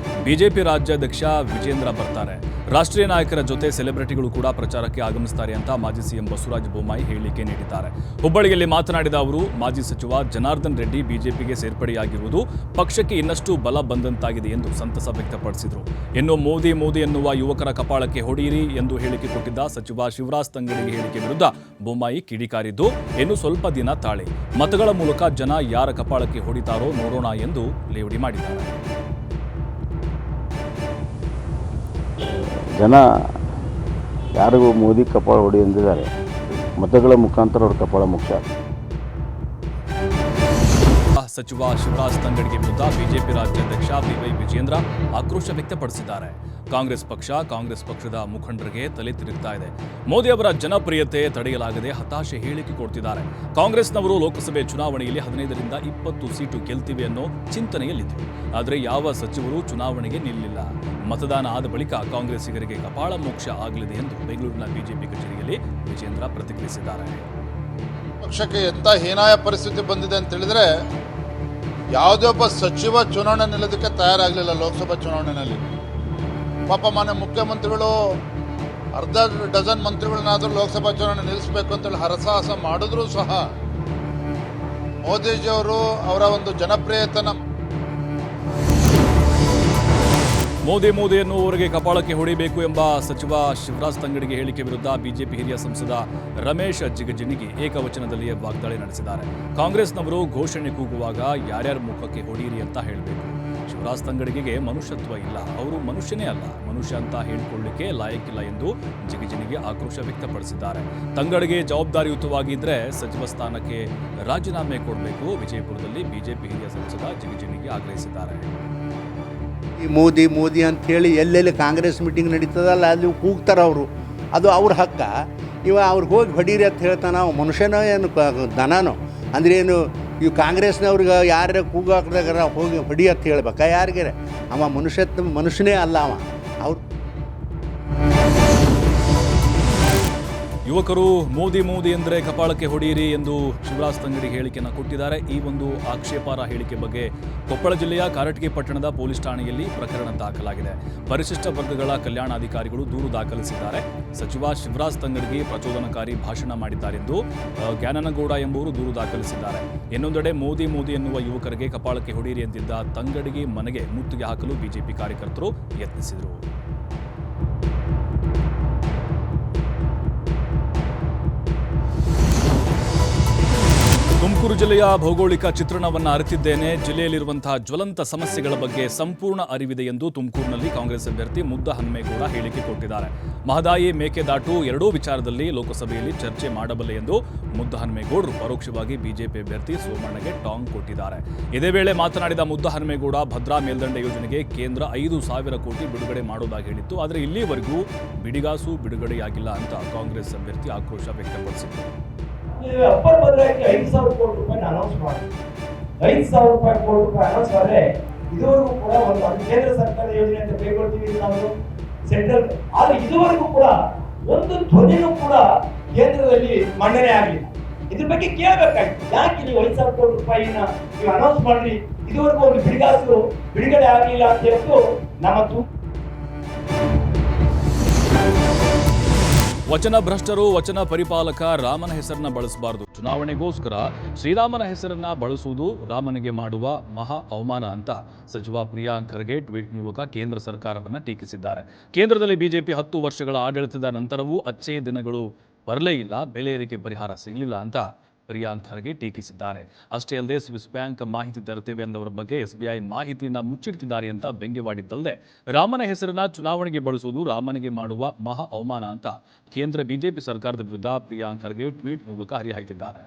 ಬಿಜೆಪಿ ರಾಜ್ಯಾಧ್ಯಕ್ಷ ವಿಜೇಂದ್ರ ಬರ್ತಾರೆ. ರಾಷ್ಟ್ರೀಯ ನಾಯಕರ ಜೊತೆ ಸೆಲೆಬ್ರಿಟಿಗಳು ಕೂಡ ಪ್ರಚಾರಕ್ಕೆ ಆಗಮಿಸುತ್ತಾರೆ ಅಂತ ಮಾಜಿ ಸಿಎಂ ಬಸವರಾಜ ಬೊಮ್ಮಾಯಿ ಹೇಳಿಕೆ ನೀಡಿದ್ದಾರೆ. ಹುಬ್ಬಳ್ಳಿಯಲ್ಲಿ ಮಾತನಾಡಿದ ಅವರು, ಮಾಜಿ ಸಚಿವ ಜನಾರ್ದನ್ ರೆಡ್ಡಿ ಬಿಜೆಪಿಗೆ ಸೇರ್ಪಡೆಯಾಗಿರುವುದು ಪಕ್ಷಕ್ಕೆ ಇನ್ನಷ್ಟು ಬಲ ಬಂದಂತಾಗಿದೆ ಎಂದು ಸಂತಸ ವ್ಯಕ್ತಪಡಿಸಿದರು. ಇನ್ನು ಮೋದಿ ಮೋದಿ ಎನ್ನುವ ಯುವಕರ ಕಪಾಳಕ್ಕೆ ಹೊಡೆಯಿರಿ ಎಂದು ಹೇಳಿಕೆ ಕೊಟ್ಟಿದ್ದ ಸಚಿವ ಶಿವರಾಜ್ ತಂಗಡಗಿ ಹೇಳಿಕೆ ವಿರುದ್ಧ ಬೊಮ್ಮಾಯಿ ಕಿಡಿಕಾರಿದ್ದು, ಇನ್ನು ಸ್ವಲ್ಪ ದಿನ ತಾಳಿ, ಮತಗಳ ಮೂಲಕ ಜನ ಯಾರ ಕಪಾಳಕ್ಕೆ ಹೊಡಿತಾರೋ ನೋಡೋಣ ಎಂದು ಲೇವಡಿ ಮಾಡಿದ್ದಾರೆ. ಜನ ಯಾರಿಗೂ ಮೋದಿ ಕಪಾಳ ಹೊಡಿ ಎಂದಿದ್ದಾರೆ, ಮತಗಳ ಮುಖಾಂತರ ಅವ್ರ ಕಪಾಳ ಮುಖ್ಯ. ಸಚಿವ ಶಿವರಾಜ್ ತಂಗಡಗಿ ವಿರುದ್ಧ ಬಿಜೆಪಿ ರಾಜ್ಯಾಧ್ಯಕ್ಷ ಬಿವೈ ವಿಜೇಂದ್ರ ಆಕ್ರೋಶ ವ್ಯಕ್ತಪಡಿಸಿದ್ದಾರೆ. ಕಾಂಗ್ರೆಸ್ ಪಕ್ಷದ ಮುಖಂಡರಿಗೆ ತಲೆ ತಿರುಗ್ತಾ ಇದೆ. ಮೋದಿ ಅವರ ಜನಪ್ರಿಯತೆ ತಡೆಯಲಾಗದೆ ಹತಾಶೆ ಹೇಳಿಕೆ ಕೊಡ್ತಿದ್ದಾರೆ. ಕಾಂಗ್ರೆಸ್ನವರು ಲೋಕಸಭೆ ಚುನಾವಣೆಯಲ್ಲಿ 15ರಿಂದ 20 ಸೀಟು ಗೆಲ್ತಿವೆ ಅನ್ನೋ ಚಿಂತನೆಯಲ್ಲಿದ್ದರು. ಆದರೆ ಯಾವ ಸಚಿವರು ಚುನಾವಣೆಗೆ ನಿಲ್ಲಿಲ್ಲ. ಮತದಾನ ಆದ ಬಳಿಕ ಕಾಂಗ್ರೆಸ್ಸಿಗರಿಗೆ ಕಪಾಳ ಮೋಕ್ಷ ಆಗಲಿದೆ ಎಂದು ಬೆಂಗಳೂರಿನ ಬಿಜೆಪಿ ಕಚೇರಿಯಲ್ಲಿ ವಿಜೇಂದ್ರ ಪ್ರತಿಕ್ರಿಯಿಸಿದ್ದಾರೆ. ಪಕ್ಷಕ್ಕೆ ಎಂಥ ಹೀನಾಯ ಪರಿಸ್ಥಿತಿ ಬಂದಿದೆ ಅಂತ ಹೇಳಿದ್ರೆ, ಯಾವುದೇ ಒಬ್ಬ ಸಚಿವ ಚುನಾವಣೆ ನಿಲ್ಲೋದಕ್ಕೆ ತಯಾರಾಗಲಿಲ್ಲ. ಲೋಕಸಭಾ ಚುನಾವಣೆಯಲ್ಲಿ ಪಾಪ ಮಾನ್ಯ ಮುಖ್ಯಮಂತ್ರಿಗಳು ಅರ್ಧ ಡಜನ್ ಮಂತ್ರಿಗಳನ್ನಾದರೂ ಲೋಕಸಭಾ ಚುನಾವಣೆ ನಿಲ್ಲಿಸಬೇಕು ಅಂತೇಳಿ ಹರಸಾಹಸ ಮಾಡಿದ್ರೂ ಸಹ ಮೋದಿಜಿಯವರು ಅವರ ಒಂದು ಜನಪ್ರಿಯತೆನ ಮೋದಿ ಎನ್ನುವವರಿಗೆ ಕಪಾಳಕ್ಕೆ ಹೊಡಿಬೇಕು ಎಂಬ ಸಚಿವ ಶಿವರಾಜ್ ತಂಗಡಿಗೆ ಹೇಳಿಕೆ ವಿರುದ್ಧ ಬಿಜೆಪಿ ಹಿರಿಯ ಸಂಸದ ರಮೇಶ್ ಜಿಗಜಿಣಗಿ ಏಕವಚನದಲ್ಲಿಯೇ ವಾಗ್ದಾಳಿ ನಡೆಸಿದ್ದಾರೆ. ಕಾಂಗ್ರೆಸ್ನವರು ಘೋಷಣೆ ಕೂಗುವಾಗ ಯಾರ್ಯಾರ ಮುಖಕ್ಕೆ ಹೊಡೀರಿ ಅಂತ ಹೇಳಬೇಕು. ಶಿವರಾಜ್ ತಂಗಡಿಗೆ ಮನುಷ್ಯತ್ವ ಇಲ್ಲ, ಅವರು ಮನುಷ್ಯನೇ ಅಲ್ಲ, ಮನುಷ್ಯ ಅಂತ ಹೇಳಿಕೊಳ್ಳಿಕ್ಕೆ ಲಾಯಕ್ಕಿಲ್ಲ ಎಂದು ಜಿಗಜಿಣಿಗೆ ಆಕ್ರೋಶ ವ್ಯಕ್ತಪಡಿಸಿದ್ದಾರೆ. ತಂಗಡಿಗೆ ಜವಾಬ್ದಾರಿಯುತವಾಗಿದ್ದರೆ ಸಚಿವ ಸ್ಥಾನಕ್ಕೆ ರಾಜೀನಾಮೆ ಕೊಡಬೇಕು. ವಿಜಯಪುರದಲ್ಲಿ ಬಿಜೆಪಿ ಹಿರಿಯ ಸಂಸದ ಜಿಗಜಿಣಿಗೆ ಆಗ್ರಹಿಸಿದ್ದಾರೆ. ಈ ಮೋದಿ ಅಂಥೇಳಿ ಎಲ್ಲೆಲ್ಲಿ ಕಾಂಗ್ರೆಸ್ ಮೀಟಿಂಗ್ ನಡೀತದಲ್ಲ ಅಲ್ಲಿ ಕೂಗ್ತಾರೆ ಅವರು, ಅದು ಅವ್ರ ಹಕ್ಕ. ಅವ್ರಿಗೆ ಹೋಗಿ ಹೊಡೀರಿ ಅಂತ ಹೇಳ್ತಾನೆ. ಅವ ಮನುಷ್ಯನೋ ಏನು ದನನೋ? ಅಂದ್ರೆ ಏನು, ಇವು ಕಾಂಗ್ರೆಸ್ನವ್ರಿಗೆ ಯಾರ್ಯಾರ ಕೂಗಾಕ್ದಾಗ ಹೋಗಿ ಹೊಡಿ ಅಂತ ಹೇಳ್ಬೇಕಾ ಯಾರಿಗಾರ? ಅವ ಮನುಷ್ಯನೇ ಅಲ್ಲ ಅವ. ಅವ್ರು ಯುವಕರು ಮೋದಿ ಎಂದರೆ ಕಪಾಳಕ್ಕೆ ಹೊಡೆಯಿರಿ ಎಂದು ಶಿವರಾಜ್ ತಂಗಡಿ ಹೇಳಿಕೆಯನ್ನು ಕೊಟ್ಟಿದ್ದಾರೆ. ಈ ಒಂದು ಆಕ್ಷೇಪಾರ್ಹ ಹೇಳಿಕೆ ಬಗ್ಗೆ ಕೊಪ್ಪಳ ಜಿಲ್ಲೆಯ ಕಾರಟಗಿ ಪಟ್ಟಣದ ಪೊಲೀಸ್ ಠಾಣೆಯಲ್ಲಿ ಪ್ರಕರಣ ದಾಖಲಾಗಿದೆ. ಪರಿಶಿಷ್ಟ ವರ್ಗಗಳ ಕಲ್ಯಾಣಾಧಿಕಾರಿಗಳು ದೂರು ದಾಖಲಿಸಿದ್ದಾರೆ. ಸಚಿವ ಶಿವರಾಜ್ ತಂಗಡಿಗೆ ಪ್ರಚೋದನಕಾರಿ ಭಾಷಣ ಮಾಡಿದ್ದಾರೆಂದು ಜ್ಞಾನನಗೌಡ ಎಂಬುವರು ದೂರು ದಾಖಲಿಸಿದ್ದಾರೆ. ಇನ್ನೊಂದೆಡೆ ಮೋದಿ ಎನ್ನುವ ಯುವಕರಿಗೆ ಕಪಾಳಕ್ಕೆ ಹೊಡೆಯಿರಿ ಎಂದಿದ್ದ ತಂಗಡಿಗೆ ಮನೆಗೆ ಮುತ್ತಿಗೆ ಹಾಕಲು ಬಿಜೆಪಿ ಕಾರ್ಯಕರ್ತರು ಯತ್ನಿಸಿದರು. ತುಮಕೂರು ಜಿಲ್ಲೆಯ ಭೌಗೋಳಿಕ ಚಿತ್ರಣವನ್ನು ಅರಿತಿದ್ದೇನೆ. ಜಿಲ್ಲೆಯಲ್ಲಿರುವಂತಹ ಜ್ವಲಂತ ಸಮಸ್ಯೆಗಳ ಬಗ್ಗೆ ಸಂಪೂರ್ಣ ಅರಿವಿದೆ ಎಂದು ತುಮಕೂರಿನಲ್ಲಿ ಕಾಂಗ್ರೆಸ್ ಅಭ್ಯರ್ಥಿ ಮುದ್ದಹನುಮೇಗೌಡ ಹೇಳಿಕೆ ಕೊಟ್ಟಿದ್ದಾರೆ. ಮಹದಾಯಿ ಮೇಕೆದಾಟು ಎರಡೂ ವಿಚಾರದಲ್ಲಿ ಲೋಕಸಭೆಯಲ್ಲಿ ಚರ್ಚೆ ಮಾಡಬಲ್ಲೆ ಎಂದು ಮುದ್ದಹನುಮೇಗೌಡರು ಪರೋಕ್ಷವಾಗಿ ಬಿಜೆಪಿ ಅಭ್ಯರ್ಥಿ ಸೋಮಣ್ಣಗೆ ಟಾಂಗ್ ಕೊಟ್ಟಿದ್ದಾರೆ. ಇದೇ ವೇಳೆ ಮಾತನಾಡಿದ ಮುದ್ದಹನುಮೇಗೌಡ, ಭದ್ರಾ ಮೇಲ್ದಂಡೆ ಯೋಜನೆಗೆ ಕೇಂದ್ರ 5,000 ಕೋಟಿ ಬಿಡುಗಡೆ ಮಾಡುವುದಾಗಿ ಹೇಳಿತ್ತು, ಆದರೆ ಇಲ್ಲಿವರೆಗೂ ಬಿಡಿಗಾಸು ಬಿಡುಗಡೆಯಾಗಿಲ್ಲ ಅಂತ ಕಾಂಗ್ರೆಸ್ ಅಭ್ಯರ್ಥಿ ಆಕ್ರೋಶ ವ್ಯಕ್ತಪಡಿಸಿದರು. ಅಪ್ಪರ್ ಭದ್ರಾಕ್ಕೆ 5,000 ಕೋಟಿ ರೂಪಾಯಿ ಅನೌನ್ಸ್ ಮಾಡಿ 5,000 ಕೋಟಿ ರೂಪಾಯಿ ಅನೌನ್ಸ್ ಮಾಡಿದ್ರೆ ಇದುವರೆಗೂ ಕೂಡ ಒಂದು ಕೇಂದ್ರ ಸರ್ಕಾರದ ಯೋಜನೆ ಅಂತ ಕೈಗೊಳ್ತೀವಿ ನಾವು ಸೆಂಟ್ರಲ್, ಆದ್ರೆ ಇದುವರೆಗೂ ಕೂಡ ಒಂದು ಧ್ವನಿನೂ ಕೂಡ ಕೇಂದ್ರದಲ್ಲಿ ಮಂಡನೆ ಆಗಲಿಲ್ಲ. ಇದ್ರ ಬಗ್ಗೆ ಕೇಳಬೇಕಾಗಿತ್ತು. ಯಾಕೆ ನೀವು 5,000 ಕೋಟಿ ರೂಪಾಯಿನ ನೀವು ಅನೌನ್ಸ್ ಮಾಡ್ರಿ, ಇದುವರೆಗೂ ಒಂದು ಬಿಡಿಗಾಸು ಬಿಡುಗಡೆ ಆಗಲಿಲ್ಲ ಅಂತ ಹೇಳ್ತು ನಮ್ಮ ವಚನ ಭ್ರಷ್ಟರು, ವಚನ ಪರಿಪಾಲಕ ರಾಮನ ಹೆಸರನ್ನ ಬಳಸಬಾರದು. ಚುನಾವಣೆಗೋಸ್ಕರ ಶ್ರೀರಾಮನ ಹೆಸರನ್ನ ಬಳಸುವುದು ರಾಮನಿಗೆ ಮಾಡುವ ಮಹಾ ಅವಮಾನ ಅಂತ ಸಚಿವ ಪ್ರಿಯಾಂಕ್ ಖರ್ಗೆ ಟ್ವೀಟ್ ಮೂಲಕ ಕೇಂದ್ರ ಸರ್ಕಾರವನ್ನು ಟೀಕಿಸಿದ್ದಾರೆ. ಕೇಂದ್ರದಲ್ಲಿ ಬಿಜೆಪಿ 10 ವರ್ಷಗಳ ಆಡಳಿತದ ನಂತರವೂ ಅಚ್ಚೇ ದಿನಗಳು ಬರಲೇ ಇಲ್ಲ, ಬೆಲೆ ಏರಿಕೆ ಪರಿಹಾರ ಸಿಗಲಿಲ್ಲ ಅಂತ ಪ್ರಿಯಾಂಕ್ ಖರ್ಗೆ ಟೀಕಿಸಿದ್ದಾರೆ. ಅಷ್ಟೇ ಅಲ್ಲದೆ ಸ್ವಿಸ್ ಬ್ಯಾಂಕ್ ಮಾಹಿತಿ ತರುತ್ತೇವೆ ಎಂದವರ ಬಗ್ಗೆ ಎಸ್ಬಿಐ ಮಾಹಿತಿಯನ್ನು ಮುಚ್ಚಿಡ್ತಿದ್ದಾರೆ ಅಂತ ವ್ಯಂಗ್ಯವಾಡಿದ್ದಲ್ಲದೆ ರಾಮನ ಹೆಸರನ್ನ ಚುನಾವಣೆಗೆ ಬಳಸುವುದು ರಾಮನಿಗೆ ಮಾಡುವ ಮಹಾ ಅವಮಾನ ಅಂತ ಕೇಂದ್ರ ಬಿಜೆಪಿ ಸರ್ಕಾರದ ವಿರುದ್ಧ ಪ್ರಿಯಾಂಕ್ ಖರ್ಗೆ ಟ್ವೀಟ್ ಮೂಲಕ ಹರಿಹಾಯ್ದಿದ್ದಾರೆ.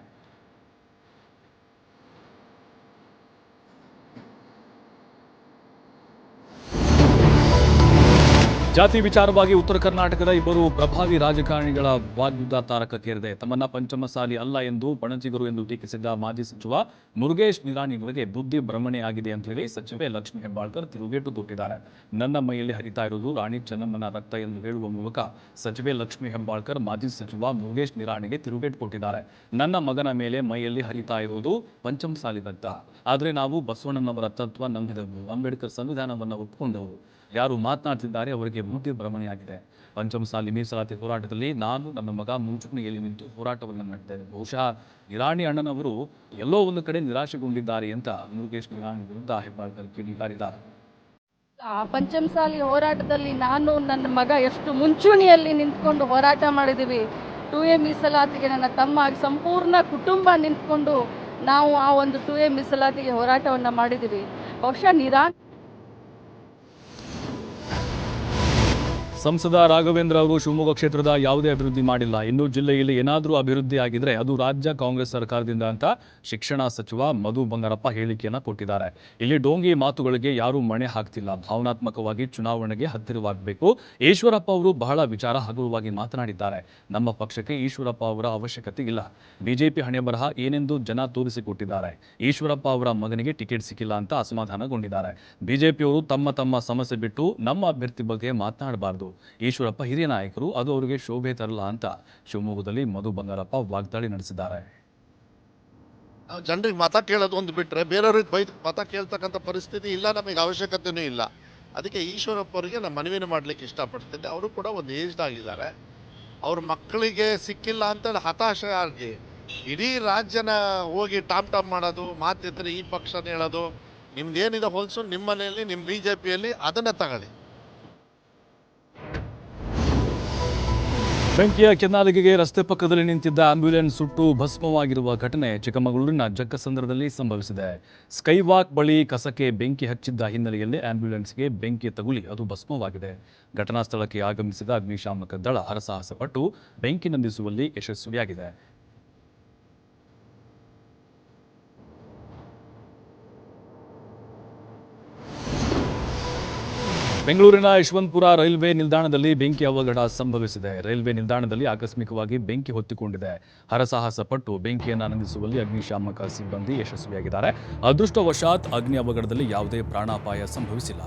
ಜಾತಿ ವಿಚಾರವಾಗಿ ಉತ್ತರ ಕರ್ನಾಟಕದ ಇಬ್ಬರು ಪ್ರಭಾವಿ ರಾಜಕಾರಣಿಗಳ ವಾಗ್ಯುದ್ಧ ತಾರಕಕ್ಕೇರಿದೆ. ತಮ್ಮನ್ನ ಪಂಚಮಸಾಲಿ ಅಲ್ಲ ಎಂದು ಬಣಜಿಗರು ಎಂದು ಟೀಕಿಸಿದ್ದ ಮಾಜಿ ಸಚಿವ ಮುರುಗೇಶ್ ನಿರಾಣಿಯವರಿಗೆ ಬುದ್ಧಿ ಭ್ರಮಣೆ ಆಗಿದೆ ಅಂತ ಹೇಳಿ ಸಚಿವೆ ಲಕ್ಷ್ಮೀ ಹೆಬ್ಬಾಳ್ಕರ್ ತಿರುಗೇಟು ಕೊಟ್ಟಿದ್ದಾರೆ. ನನ್ನ ಮೈಯಲ್ಲಿ ಹರಿತಾ ಇರುವುದು ರಾಣಿ ಚೆನ್ನಮ್ಮನ ರಕ್ತ ಎಂದು ಹೇಳುವ ಮೂಲಕ ಸಚಿವೆ ಲಕ್ಷ್ಮೀ ಹೆಬ್ಬಾಳ್ಕರ್ ಮಾಜಿ ಸಚಿವ ಮುರುಗೇಶ್ ನಿರಾಣಿಗೆ ತಿರುಗೇಟು ಕೊಟ್ಟಿದ್ದಾರೆ. ನನ್ನ ಮಗನ ಮೇಲೆ ಮೈಯಲ್ಲಿ ಹರಿತಾ ಇರುವುದು ಪಂಚಮಸಾಲಿ ರಕ್ತ, ಆದರೆ ನಾವು ಬಸವಣ್ಣನವರ ತತ್ವ ನಂಬಿದವರು, ಅಂಬೇಡ್ಕರ್ ಸಂವಿಧಾನವನ್ನು ಒಪ್ಪಿಕೊಂಡವರು. ಯಾರು ಮಾತನಾಡ್ತಿದ್ದಾರೆ ಅವರಿಗೆ ಬುದ್ಧಿ ಭ್ರಮಣೆಯಾಗಿದೆ. ಪಂಚಮಸಾಲಿ ಮೀಸಲಾತಿ ಹೋರಾಟದಲ್ಲಿ ನಾನು ನನ್ನ ಮಗ ಮುಂಚೂಣಿಯಲ್ಲಿ ನಿಂತು ಹೋರಾಟವನ್ನು ಮಾಡಿದ್ದೇನೆ. ಬಹುಶಃ ನಿರಾಣಿ ಅಣ್ಣನವರು ಎಲ್ಲೋ ಒಂದು ಕಡೆ ನಿರಾಶೆಗೊಂಡಿದ್ದಾರೆ ಅಂತ ಮುರುಗೇಶ್ ನಿರಾಣಿ ವಿರುದ್ಧ ಹೆಬ್ಬಾಳ್ಕರ್ ಕಿಡಿಕಾರಿದ್ದಾರೆ. ಪಂಚಮಸಾಲಿ ಹೋರಾಟದಲ್ಲಿ ನಾನು ನನ್ನ ಮಗ ಎಷ್ಟು ಮುಂಚೂಣಿಯಲ್ಲಿ ನಿಂತ್ಕೊಂಡು ಹೋರಾಟ ಮಾಡಿದ್ದೀವಿ. 2A ಮೀಸಲಾತಿಗೆ ನನ್ನ ತಮ್ಮ ಸಂಪೂರ್ಣ ಕುಟುಂಬ ನಿಂತ್ಕೊಂಡು ನಾವು ಆ ಒಂದು 2A ಮೀಸಲಾತಿಗೆ ಹೋರಾಟವನ್ನು ಮಾಡಿದ್ದೀವಿ. ಬಹುಶಃ ಸಂಸದ ರಾಘವೇಂದ್ರ ಅವರು ಶಿವಮೊಗ್ಗ ಕ್ಷೇತ್ರದ ಯಾವುದೇ ಅಭಿವೃದ್ಧಿ ಮಾಡಿಲ್ಲ. ಇನ್ನು ಜಿಲ್ಲೆಯಲ್ಲಿ ಏನಾದರೂ ಅಭಿವೃದ್ಧಿ ಆಗಿದ್ರೆ ಅದು ರಾಜ್ಯ ಕಾಂಗ್ರೆಸ್ ಸರ್ಕಾರದಿಂದ ಅಂತ ಶಿಕ್ಷಣ ಸಚಿವ ಮಧು ಬಂಗಾರಪ್ಪ ಹೇಳಿಕೆಯನ್ನು ಕೊಟ್ಟಿದ್ದಾರೆ. ಇಲ್ಲಿ ಡೋಂಗಿ ಮಾತುಗಳಿಗೆ ಯಾರೂ ಮಣೆ ಹಾಕ್ತಿಲ್ಲ. ಭಾವನಾತ್ಮಕವಾಗಿ ಚುನಾವಣೆಗೆ ಹತ್ತಿರವಾಗಬೇಕು. ಈಶ್ವರಪ್ಪ ಅವರು ಬಹಳ ವಿಚಾರ ಹಗುರವಾಗಿ ಮಾತನಾಡಿದ್ದಾರೆ. ನಮ್ಮ ಪಕ್ಷಕ್ಕೆ ಈಶ್ವರಪ್ಪ ಅವರ ಅವಶ್ಯಕತೆ ಇಲ್ಲ. ಬಿಜೆಪಿ ಹಣೆ ಬರಹ ಏನೆಂದು ಜನ ತೋರಿಸಿಕೊಟ್ಟಿದ್ದಾರೆ. ಈಶ್ವರಪ್ಪ ಅವರ ಮಗನಿಗೆ ಟಿಕೆಟ್ ಸಿಕ್ಕಿಲ್ಲ ಅಂತ ಅಸಮಾಧಾನಗೊಂಡಿದ್ದಾರೆ. ಬಿಜೆಪಿಯವರು ತಮ್ಮ ಸಮಸ್ಯೆ ಬಿಟ್ಟು ನಮ್ಮ ಅಭ್ಯರ್ಥಿ ಬಗ್ಗೆ ಮಾತನಾಡಬಾರದು. ಈಶ್ವರಪ್ಪ ಹಿರಿಯ ನಾಯಕರು, ಅದು ಅವರಿಗೆ ಶೋಭೆ ತರಲ್ಲ ಅಂತ ಶಿವಮೊಗ್ಗದಲ್ಲಿ ಮಧು ಬಂಗಾರಪ್ಪ ವಾಗ್ದಾಳಿ ನಡೆಸಿದ್ದಾರೆ. ಜನರಿಗೆ ಮತ ಕೇಳೋದು ಒಂದು ಬಿಟ್ಟರೆ ಬೇರೆಯವ್ರಿಗೆ ಬೈದು ಮತ ಕೇಳ್ತಕ್ಕಂಥ ಪರಿಸ್ಥಿತಿ ಇಲ್ಲ, ನಮಗೆ ಅವಶ್ಯಕತೆಯೂ ಇಲ್ಲ. ಅದಕ್ಕೆ ಈಶ್ವರಪ್ಪ ಅವರಿಗೆ ನಾನು ಮನವಿನ ಮಾಡಲಿಕ್ಕೆ ಇಷ್ಟಪಡ್ತಿದ್ದೆ. ಅವರು ಕೂಡ ಒಂದು ಏಜ್ಡ್ ಆಗಿದ್ದಾರೆ. ಅವ್ರ ಮಕ್ಕಳಿಗೆ ಸಿಕ್ಕಿಲ್ಲ ಅಂತ ಹತಾಶೆ ಆಗಿ ಇಡೀ ರಾಜ್ಯನ ಹೋಗಿ ಟಾಮ್ ಮಾಡೋದು, ಮಾತಿದ್ರೆ ಈ ಪಕ್ಷನ ಹೇಳೋದು, ನಿಮ್ದೇನಿದೆ ಹೊಲಸು ನಿಮ್ಮ ಮನೆಯಲ್ಲಿ ನಿಮ್ಮ BJPಯಲ್ಲಿ ಅದನ್ನು ತಗೊಳ್ಳಿ. ಬೆಂಕಿಯ ಕೆನ್ನಾಲಿಗೆಗೆ ರಸ್ತೆ ಪಕ್ಕದಲ್ಲಿ ನಿಂತಿದ್ದ ಆಂಬ್ಯುಲೆನ್ಸ್ ಸುಟ್ಟು ಭಸ್ಮವಾಗಿರುವ ಘಟನೆ ಚಿಕ್ಕಮಗಳೂರಿನ ಜಕ್ಕಸಂದ್ರದಲ್ಲಿ ಸಂಭವಿಸಿದೆ. ಸ್ಕೈವಾಕ್ ಬಳಿ ಕಸಕ್ಕೆ ಬೆಂಕಿ ಹಚ್ಚಿದ್ದ ಹಿನ್ನೆಲೆಯಲ್ಲಿ ಆಂಬ್ಯುಲೆನ್ಸ್ಗೆ ಬೆಂಕಿ ತಗುಲಿ ಅದು ಭಸ್ಮವಾಗಿದೆ. ಘಟನಾ ಸ್ಥಳಕ್ಕೆ ಆಗಮಿಸಿದ ಅಗ್ನಿಶಾಮಕ ದಳ ಹರಸಾಹಸ ಪಟ್ಟು ಬೆಂಕಿ ನಂದಿಸುವಲ್ಲಿ ಯಶಸ್ವಿಯಾಗಿದೆ. ಬೆಂಗಳೂರಿನ ಯಶವಂತಪುರ ರೈಲ್ವೆ ನಿಲ್ದಾಣದಲ್ಲಿ ಬೆಂಕಿ ಅವಘಡ ಸಂಭವಿಸಿದೆ. ರೈಲ್ವೆ ನಿಲ್ದಾಣದಲ್ಲಿ ಆಕಸ್ಮಿಕವಾಗಿ ಬೆಂಕಿ ಹೊತ್ತಿಕೊಂಡಿದೆ. ಹರಸಾಹಸ ಪಟ್ಟು ಬೆಂಕಿಯನ್ನು ನಂದಿಸುವಲ್ಲಿ ಅಗ್ನಿಶಾಮಕ ಸಿಬ್ಬಂದಿ ಯಶಸ್ವಿಯಾಗಿದ್ದಾರೆ. ಅದೃಷ್ಟವಶಾತ್ ಅಗ್ನಿ ಅವಘಡದಲ್ಲಿ ಯಾವುದೇ ಪ್ರಾಣಾಪಾಯ ಸಂಭವಿಸಿಲ್ಲ.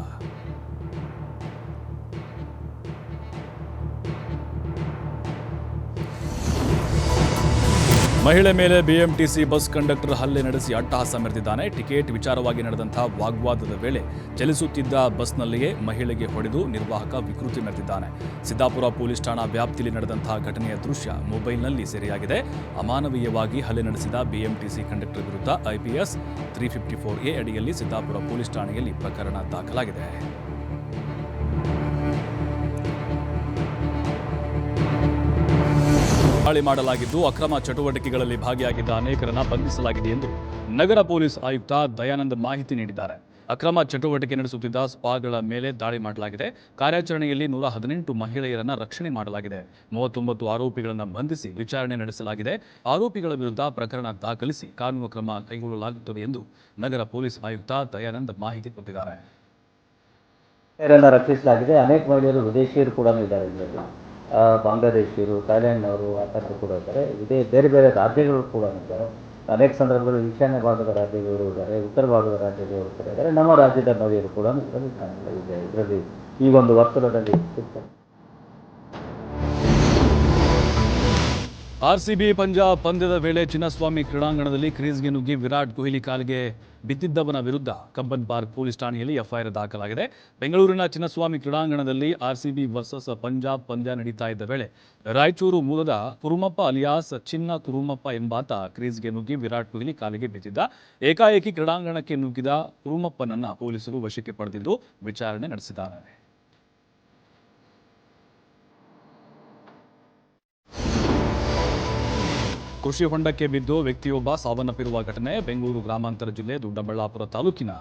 ಮಹಿಳೆ ಮೇಲೆ ಬಿಎಂಟಿಸಿ ಬಸ್ ಕಂಡಕ್ಟರ್ ಹಲ್ಲೆ ನಡೆಸಿ ಅಟ್ಟಹಾಸ ಮೆರೆದಿದ್ದಾನೆ. ಟಿಕೆಟ್ ವಿಚಾರವಾಗಿ ನಡೆದಂತಹ ವಾಗ್ವಾದದ ವೇಳೆ ಚಲಿಸುತ್ತಿದ್ದ ಬಸ್ನಲ್ಲಿಯೇ ಮಹಿಳೆಗೆ ಹೊಡೆದು ನಿರ್ವಾಹಕ ವಿಕೃತಿ ಮೆರೆದಿದ್ದಾನೆ. ಸಿದ್ದಾಪುರ ಪೊಲೀಸ್ ಠಾಣಾ ವ್ಯಾಪ್ತಿಯಲ್ಲಿ ನಡೆದಂತಹ ಘಟನೆಯ ದೃಶ್ಯ ಮೊಬೈಲ್ನಲ್ಲಿ ಸೆರೆಯಾಗಿದೆ. ಅಮಾನವೀಯವಾಗಿ ಹಲ್ಲೆ ನಡೆಸಿದ ಬಿಎಂಟಿಸಿ ಕಂಡಕ್ಟರ್ ವಿರುದ್ಧ IPS 354A ಅಡಿಯಲ್ಲಿ ಸಿದ್ದಾಪುರ ಪೊಲೀಸ್ ಠಾಣೆಯಲ್ಲಿ ಪ್ರಕರಣ ದಾಖಲಾಗಿದೆ. ದಾಳಿ ಮಾಡಲಾಗಿದ್ದು ಅಕ್ರಮ ಚಟುವಟಿಕೆಗಳಲ್ಲಿ ಭಾಗಿಯಾಗಿದ್ದ ಅನೇಕರನ್ನ ಬಂಧಿಸಲಾಗಿದೆ ಎಂದು ನಗರ ಪೊಲೀಸ್ ಆಯುಕ್ತ ದಯಾನಂದ್ ಮಾಹಿತಿ ನೀಡಿದ್ದಾರೆ. ಅಕ್ರಮ ಚಟುವಟಿಕೆ ನಡೆಸುತ್ತಿದ್ದ ಸ್ಪಾಗಳ ಮೇಲೆ ದಾಳಿ ಮಾಡಲಾಗಿದೆ. ಕಾರ್ಯಾಚರಣೆಯಲ್ಲಿ 118 ಮಹಿಳೆಯರನ್ನ ರಕ್ಷಣೆ ಮಾಡಲಾಗಿದೆ. 39 ಆರೋಪಿಗಳನ್ನು ಬಂಧಿಸಿ ವಿಚಾರಣೆ ನಡೆಸಲಾಗಿದೆ. ಆರೋಪಿಗಳ ವಿರುದ್ಧ ಪ್ರಕರಣ ದಾಖಲಿಸಿ ಕಾನೂನು ಕ್ರಮ ಕೈಗೊಳ್ಳಲಾಗುತ್ತದೆ ಎಂದು ನಗರ ಪೊಲೀಸ್ ಆಯುಕ್ತ ದಯಾನಂದ್ ಮಾಹಿತಿ ಕೊಟ್ಟಿದ್ದಾರೆ. ರಕ್ಷಿಸಲಾಗಿದೆ. ಅನೇಕ ಮಹಿಳೆಯರು ವಿದೇಶಿಯರು ಕೂಡ ಇದ್ದಾರೆ. ಇದರಲ್ಲಿ ಬಾಂಗ್ಲಾದೇಶಿಯರು, ಥೈಲ್ಯಾಂಡ್ನವರು ಆ ಥರದ್ದು ಕೂಡ ಇದ್ದಾರೆ. ಇದೇ ಬೇರೆ ಬೇರೆ ರಾಜ್ಯಗಳು ಕೂಡ ಇದ್ದಾರೆ. ಅನೇಕ ಸಂದರ್ಭಗಳು ಈಶಾನ್ಯ ಭಾಗದ ರಾಜ್ಯಗಳು ಇದ್ದಾರೆ, ಉತ್ತರ ಭಾಗದ ರಾಜ್ಯಗಳು ಕೂಡ ಇದ್ದಾರೆ. ನಮ್ಮ ರಾಜ್ಯದ ಮಹಿಳೆಯರು ಕೂಡ ಇದರಲ್ಲಿ ಈ ಒಂದು ವರ್ತುಲದಲ್ಲಿ ಇರ್ತಾರೆ. RCB ಪಂಜಾಬ್ ಪಂದ್ಯದ ವೇಳೆ ಚಿನ್ನಸ್ವಾಮಿ ಕ್ರೀಡಾಂಗಣದಲ್ಲಿ ಕ್ರೀಸ್ಗೆ ನುಗ್ಗಿ ವಿರಾಟ್ ಕೊಹ್ಲಿ ಕಾಲಿಗೆ ಬಿದ್ದಿದ್ದವನ ವಿರುದ್ಧ ಕಬ್ಬನ್ ಪಾರ್ಕ್ ಪೊಲೀಸ್ ಠಾಣೆಯಲ್ಲಿ FIR ದಾಖಲಾಗಿದೆ. ಬೆಂಗಳೂರಿನ ಚಿನ್ನಸ್ವಾಮಿ ಕ್ರೀಡಾಂಗಣದಲ್ಲಿ RCB ವರ್ಸಸ್ ಪಂಜಾಬ್ ಪಂದ್ಯ ನಡೀತಾ ಇದ್ದ ವೇಳೆ ರಾಯಚೂರು ಮೂಲದ ಕುರುಮಪ್ಪ ಅಲಿಯಾಸ್ ಚಿನ್ನ ಕುರುಮಪ್ಪ ಎಂಬಾತ ಕ್ರೀಸ್ಗೆ ನುಗ್ಗಿ ವಿರಾಟ್ ಕೊಹ್ಲಿ ಕಾಲಿಗೆ ಬಿದ್ದಿದ್ದ. ಏಕಾಏಕಿ ಕ್ರೀಡಾಂಗಣಕ್ಕೆ ನುಗ್ಗಿದ ಕುರುಮಪ್ಪನನ್ನ ಪೊಲೀಸರು ವಶಕ್ಕೆ ಪಡೆದಿದ್ದು ವಿಚಾರಣೆ ನಡೆಸಿದ್ದಾರೆ. ಕೃಷಿ ಹೊಂಡಕ್ಕೆ ಬಿದ್ದು ವ್ಯಕ್ತಿಯೊಬ್ಬ ಸಾವನ್ನಪ್ಪಿರುವ ಘಟನೆ ಬೆಂಗಳೂರು ಗ್ರಾಮಾಂತರ ಜಿಲ್ಲೆ ದೊಡ್ಡಬಳ್ಳಾಪುರ ತಾಲೂಕಿನ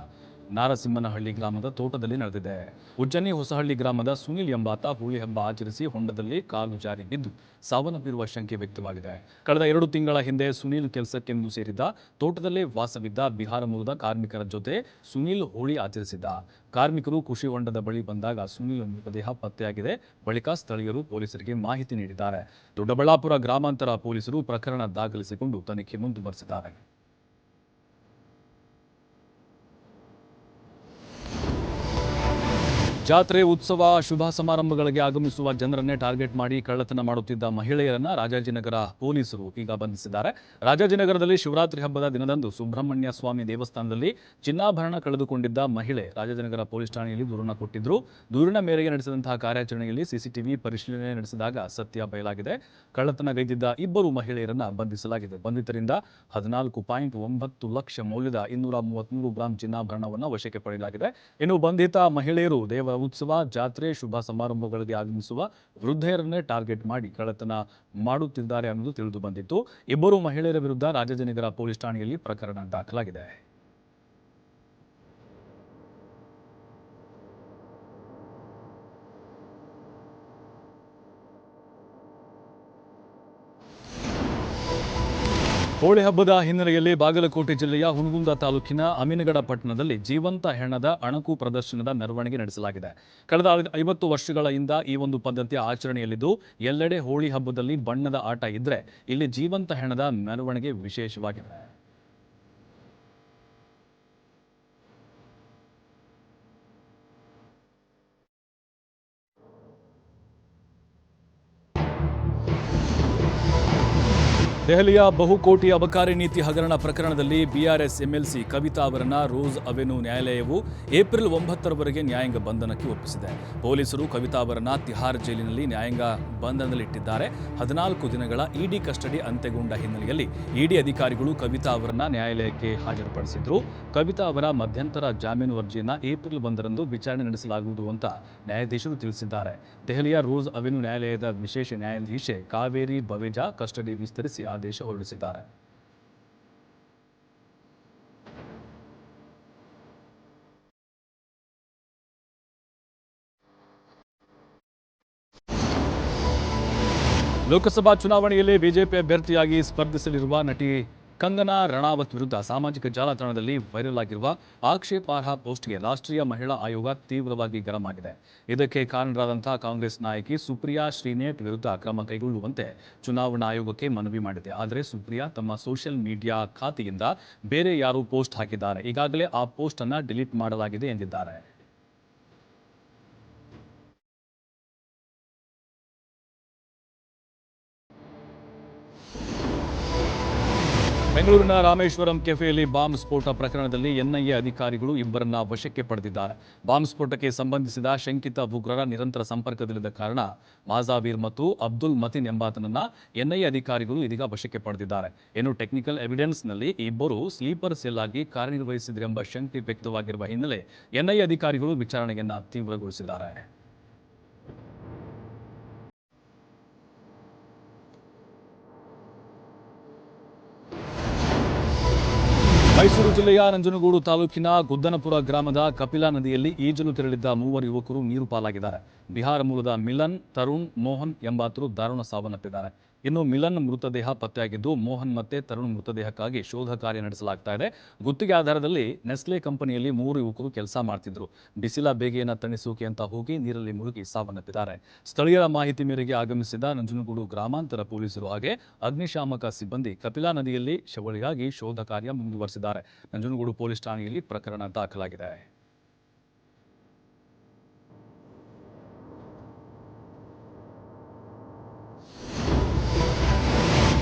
ನಾರಸಿಂಹನಹಳ್ಳಿ ಗ್ರಾಮದ ತೋಟದಲ್ಲಿ ನಡೆದಿದೆ. ಉಜ್ಜನಿ ಹೊಸಹಳ್ಳಿ ಗ್ರಾಮದ ಸುನಿಲ್ ಎಂಬಾತ ಹೋಳಿ ಹಬ್ಬ ಆಚರಿಸಿ ಹೊಂಡದಲ್ಲಿ ಕಾಲು ಜಾರಿ ಬಿದ್ದು ಸಾವನ್ನಪ್ಪಿರುವ ಶಂಕೆ ವ್ಯಕ್ತವಾಗಿದೆ. ಕಳೆದ 2 ತಿಂಗಳ ಹಿಂದೆ ಸುನಿಲ್ ಕೆಲಸಕ್ಕೆಂದು ಸೇರಿದ್ದ ತೋಟದಲ್ಲೇ ವಾಸವಿದ್ದ ಬಿಹಾರ ಮೂಲದ ಕಾರ್ಮಿಕರ ಜೊತೆ ಸುನಿಲ್ ಹೋಳಿ ಆಚರಿಸಿದ್ದ. ಕಾರ್ಮಿಕರು ಕೃಷಿ ಹೊಂಡದ ಬಳಿ ಬಂದಾಗ ಸುನಿಲ್ ಮೃತದೇಹ ಪತ್ತೆಯಾಗಿದೆ. ಬಳಿಕ ಸ್ಥಳೀಯರು ಪೊಲೀಸರಿಗೆ ಮಾಹಿತಿ ನೀಡಿದ್ದಾರೆ. ದೊಡ್ಡಬಳ್ಳಾಪುರ ಗ್ರಾಮಾಂತರ ಪೊಲೀಸರು ಪ್ರಕರಣ ದಾಖಲಿಸಿಕೊಂಡು ತನಿಖೆ ಮುಂದುವರೆಸಿದ್ದಾರೆ. ಜಾತ್ರೆ, ಉತ್ಸವ, ಶುಭ ಸಮಾರಂಭಗಳಿಗೆ ಆಗಮಿಸುವ ಜನರನ್ನೇ ಟಾರ್ಗೆಟ್ ಮಾಡಿ ಕಳ್ಳತನ ಮಾಡುತ್ತಿದ್ದ ಮಹಿಳೆಯರನ್ನ ರಾಜಾಜಿನಗರ ಪೊಲೀಸರು ಈಗ ಬಂಧಿಸಿದ್ದಾರೆ. ರಾಜಾಜಿನಗರದಲ್ಲಿ ಶಿವರಾತ್ರಿ ಹಬ್ಬದ ದಿನದಂದು ಸುಬ್ರಹ್ಮಣ್ಯ ಸ್ವಾಮಿ ದೇವಸ್ಥಾನದಲ್ಲಿ ಚಿನ್ನಾಭರಣ ಕಳೆದುಕೊಂಡಿದ್ದ ಮಹಿಳೆ ರಾಜಾಜಿನಗರ ಪೊಲೀಸ್ ಠಾಣೆಯಲ್ಲಿ ದೂರನ್ನು ಕೊಟ್ಟಿದ್ರು. ದೂರಿನ ಮೇರೆಗೆ ನಡೆಸಿದಂತಹ ಕಾರ್ಯಾಚರಣೆಯಲ್ಲಿ CCTV ಪರಿಶೀಲನೆ ನಡೆಸಿದಾಗ ಸತ್ಯ ಬಯಲಾಗಿದೆ. ಕಳ್ಳತನಗೈದಿದ್ದ 2 ಮಹಿಳೆಯರನ್ನ ಬಂಧಿಸಲಾಗಿದೆ. ಬಂಧಿತರಿಂದ 14.9 ಲಕ್ಷ ಮೌಲ್ಯದ 233 ಗ್ರಾಂ ಚಿನ್ನಾಭರಣವನ್ನು ವಶಕ್ಕೆ ಪಡೆಯಲಾಗಿದೆ. ಇನ್ನು ಬಂಧಿತ ಮಹಿಳೆಯರು ದೇವ ಉತ್ಸವ, ಜಾತ್ರೆ, ಶುಭ ಸಮಾರಂಭಗಳಿಗೆ ಆಗಮಿಸುವ ವೃದ್ಧೆಯರನ್ನೇ ಟಾರ್ಗೆಟ್ ಮಾಡಿ ಕಳ್ಳತನ ಮಾಡುತ್ತಿದ್ದಾರೆ ಅನ್ನೋದು ತಿಳಿದು ಬಂದಿತ್ತು. 2 ಮಹಿಳೆಯರ ವಿರುದ್ಧ ರಾಜಾಜಿನಗರ ಪೊಲೀಸ್ ಠಾಣೆಯಲ್ಲಿ ಪ್ರಕರಣ ದಾಖಲಾಗಿದೆ. ಹೋಳಿ ಹಬ್ಬದ ಹಿನ್ನೆಲೆಯಲ್ಲಿ ಬಾಗಲಕೋಟೆ ಜಿಲ್ಲೆಯ ಹುನಗುಂದ ತಾಲೂಕಿನ ಅಮೀನಗಡ ಪಟ್ಟಣದಲ್ಲಿ ಜೀವಂತ ಹೆಣದ ಅಣಕು ಪ್ರದರ್ಶನದ ಮೆರವಣಿಗೆ ನಡೆಸಲಾಗಿದೆ. ಕಳೆದ 50 ವರ್ಷಗಳ ಹಿಂದ ಈ ಒಂದು ಪದ್ಧತಿ ಆಚರಣೆಯಲ್ಲಿದ್ದು ಎಲ್ಲೆಡೆ ಹೋಳಿ ಹಬ್ಬದಲ್ಲಿ ಬಣ್ಣದ ಆಟ ಇದ್ರೆ ಇಲ್ಲಿ ಜೀವಂತ ಹೆಣದ ಮೆರವಣಿಗೆ ವಿಶೇಷವಾಗಿದೆ. ದೆಹಲಿಯ ಬಹುಕೋಟಿ ಅಬಕಾರಿ ನೀತಿ ಹಗರಣ ಪ್ರಕರಣದಲ್ಲಿ ಬಿಆರ್ಎಸ್ ಎಂಎಲ್ಸಿ ಕವಿತಾ ಅವರನ್ನ ರೋಸ್ ಅವೆನ್ಯೂ ನ್ಯಾಯಾಲಯವು ಏಪ್ರಿಲ್ 9ರವರೆಗೆ ನ್ಯಾಯಾಂಗ ಬಂಧನಕ್ಕೆ ಒಪ್ಪಿಸಿದೆ. ಪೊಲೀಸರು ಕವಿತಾ ಅವರನ್ನ ತಿಹಾರ್ ಜೈಲಿನಲ್ಲಿ ನ್ಯಾಯಾಂಗ ಬಂಧನದಲ್ಲಿಟ್ಟಿದ್ದಾರೆ. 14 ದಿನಗಳ ಇಡಿ ಕಸ್ಟಡಿ ಅಂತ್ಯಗೊಂಡ ಹಿನ್ನೆಲೆಯಲ್ಲಿ ಇಡಿ ಅಧಿಕಾರಿಗಳು ಕವಿತಾ ಅವರನ್ನ ನ್ಯಾಯಾಲಯಕ್ಕೆ ಹಾಜರುಪಡಿಸಿದ್ರು. ಕವಿತಾ ಅವರ ಮಧ್ಯಂತರ ಜಾಮೀನು ಅರ್ಜಿಯನ್ನ ಏಪ್ರಿಲ್ 1ರಂದು ವಿಚಾರಣೆ ನಡೆಸಲಾಗುವುದು ಅಂತ ನ್ಯಾಯಾಧೀಶರು ತಿಳಿಸಿದ್ದಾರೆ. ದೆಹಲಿಯ ರೋಸ್ ಅವೆನ್ಯೂ ನ್ಯಾಯಾಲಯದ ವಿಶೇಷ ನ್ಯಾಯಾಧೀಶೆ ಕಾವೇರಿ ಬವೇಜಾ ಕಸ್ಟಡಿ ವಿಸ್ತರಿಸಿ ಆದೇಶ ಹೊರಡಿಸಿದ್ದಾರೆ. ಲೋಕಸಭಾ ಚುನಾವಣೆಯಲ್ಲಿ ಬಿಜೆಪಿ ಅಭ್ಯರ್ಥಿಯಾಗಿ ಸ್ಪರ್ಧಿಸಲಿರುವ ನಟಿ ಕಂಗನಾ ರಣಾವತ್ ವಿರುದ್ಧ ಸಾಮಾಜಿಕ ಜಾಲತಾಣದಲ್ಲಿ ವೈರಲ್ ಆಗಿರುವ ಆಕ್ಷೇಪಾರ್ಹ ಪೋಸ್ಟ್ಗೆ ರಾಷ್ಟ್ರೀಯ ಮಹಿಳಾ ಆಯೋಗ ತೀವ್ರವಾಗಿ ಗರಂ ಆಗಿದೆ. ಇದಕ್ಕೆ ಕಾರಣರಾದಂತಹ ಕಾಂಗ್ರೆಸ್ ನಾಯಕಿ ಸುಪ್ರಿಯಾ ಶ್ರೀನೇಟ್ ವಿರುದ್ಧ ಕ್ರಮ ಕೈಗೊಳ್ಳುವಂತೆ ಚುನಾವಣಾ ಆಯೋಗಕ್ಕೆ ಮನವಿ ಮಾಡಿದೆ. ಆದರೆ ಸುಪ್ರಿಯಾ ತಮ್ಮ ಸೋಷಿಯಲ್ ಮೀಡಿಯಾ ಖಾತೆಯಿಂದ ಬೇರೆ ಯಾರು ಪೋಸ್ಟ್ ಹಾಕಿದ್ದಾರೆ, ಈಗಾಗಲೇ ಆ ಪೋಸ್ಟ್ ಅನ್ನು ಡಿಲೀಟ್ ಮಾಡಲಾಗಿದೆ ಎಂದಿದ್ದಾರೆ. ಬೆಂಗಳೂರಿನ ರಾಮೇಶ್ವರಂ ಕೆಫೆಯಲ್ಲಿ ಬಾಂಬ್ ಸ್ಫೋಟ ಪ್ರಕರಣದಲ್ಲಿ ಎನ್ಐಎ ಅಧಿಕಾರಿಗಳು ಇಬ್ಬರನ್ನ ವಶಕ್ಕೆ ಪಡೆದಿದ್ದಾರೆ. ಬಾಂಬ್ ಸ್ಫೋಟಕ್ಕೆ ಸಂಬಂಧಿಸಿದ ಶಂಕಿತ ಉಗ್ರರ ನಿರಂತರ ಸಂಪರ್ಕದಲ್ಲಿದ್ದ ಕಾರಣ ಮಾಜಾವೀರ್ ಮತ್ತು ಅಬ್ದುಲ್ ಮತೀನ್ ಎಂಬಾತನನ್ನ ಎನ್ಐಎ ಅಧಿಕಾರಿಗಳು ಇದೀಗ ವಶಕ್ಕೆ ಪಡೆದಿದ್ದಾರೆ. ಇನ್ನು ಟೆಕ್ನಿಕಲ್ ಎವಿಡೆನ್ಸ್ನಲ್ಲಿ ಈ ಇಬ್ಬರು ಸ್ಲೀಪರ್ ಸೆಲ್ ಆಗಿ ಕಾರ್ಯನಿರ್ವಹಿಸಿದರೆಂಬ ಶಂಕೆ ವ್ಯಕ್ತವಾಗಿರುವ ಹಿನ್ನೆಲೆ ಎನ್ಐಎ ಅಧಿಕಾರಿಗಳು ವಿಚಾರಣೆಯನ್ನು ತೀವ್ರಗೊಳಿಸಿದ್ದಾರೆ. ಮೈಸೂರು ಜಿಲ್ಲೆಯ ನಂಜನಗೂಡು ತಾಲೂಕಿನ ಗುದ್ದನಪುರ ಗ್ರಾಮದ ಕಪಿಲಾ ನದಿಯಲ್ಲಿ ಈಜಲು ತೆರಳಿದ್ದ 3 ಯುವಕರು ನೀರು ಪಾಲಾಗಿದ್ದಾರೆ. ಬಿಹಾರ ಮೂಲದ ಮಿಲನ್, ತರುಣ್, ಮೋಹನ್ ಎಂಬಾತರು ದಾರುಣ ಸಾವನ್ನಪ್ಪಿದ್ದಾರೆ. ಇನ್ನು ಮಿಲನ್ ಮೃತದೇಹ ಪತ್ತೆಯಾಗಿದ್ದು, ಮೋಹನ್ ಮತ್ತೆ ತರುಣ್ ಮೃತದೇಹಕ್ಕಾಗಿ ಶೋಧ ಕಾರ್ಯ ನಡೆಸಲಾಗ್ತಾ ಇದೆ. ಗುತ್ತಿಗೆ ಆಧಾರದಲ್ಲಿ ನೆಸ್ಲೆ ಕಂಪನಿಯಲ್ಲಿ 3 ಯುವಕರು ಕೆಲಸ ಮಾಡ್ತಿದ್ರು. ಬಿಸಿಲ ಬೇಗೆಯನ್ನು ತಣಿಸೋಕೆ ಅಂತ ಹೋಗಿ ನೀರಲ್ಲಿ ಮುಳುಗಿ ಸಾವನ್ನಪ್ಪಿದ್ದಾರೆ. ಸ್ಥಳೀಯರ ಮಾಹಿತಿ ಮೇರೆಗೆ ಆಗಮಿಸಿದ ನಂಜನಗೂಡು ಗ್ರಾಮಾಂತರ ಪೊಲೀಸರು ಹಾಗೆ ಅಗ್ನಿಶಾಮಕ ಸಿಬ್ಬಂದಿ ಕಪಿಲಾ ನದಿಯಲ್ಲಿ ಶವಳಿಗಾಗಿ ಶೋಧ ಕಾರ್ಯ ಮುಂದುವರೆಸಿದ್ದಾರೆ. ನಂಜನಗೂಡು ಪೊಲೀಸ್ ಠಾಣೆಯಲ್ಲಿ ಪ್ರಕರಣ ದಾಖಲಾಗಿದೆ.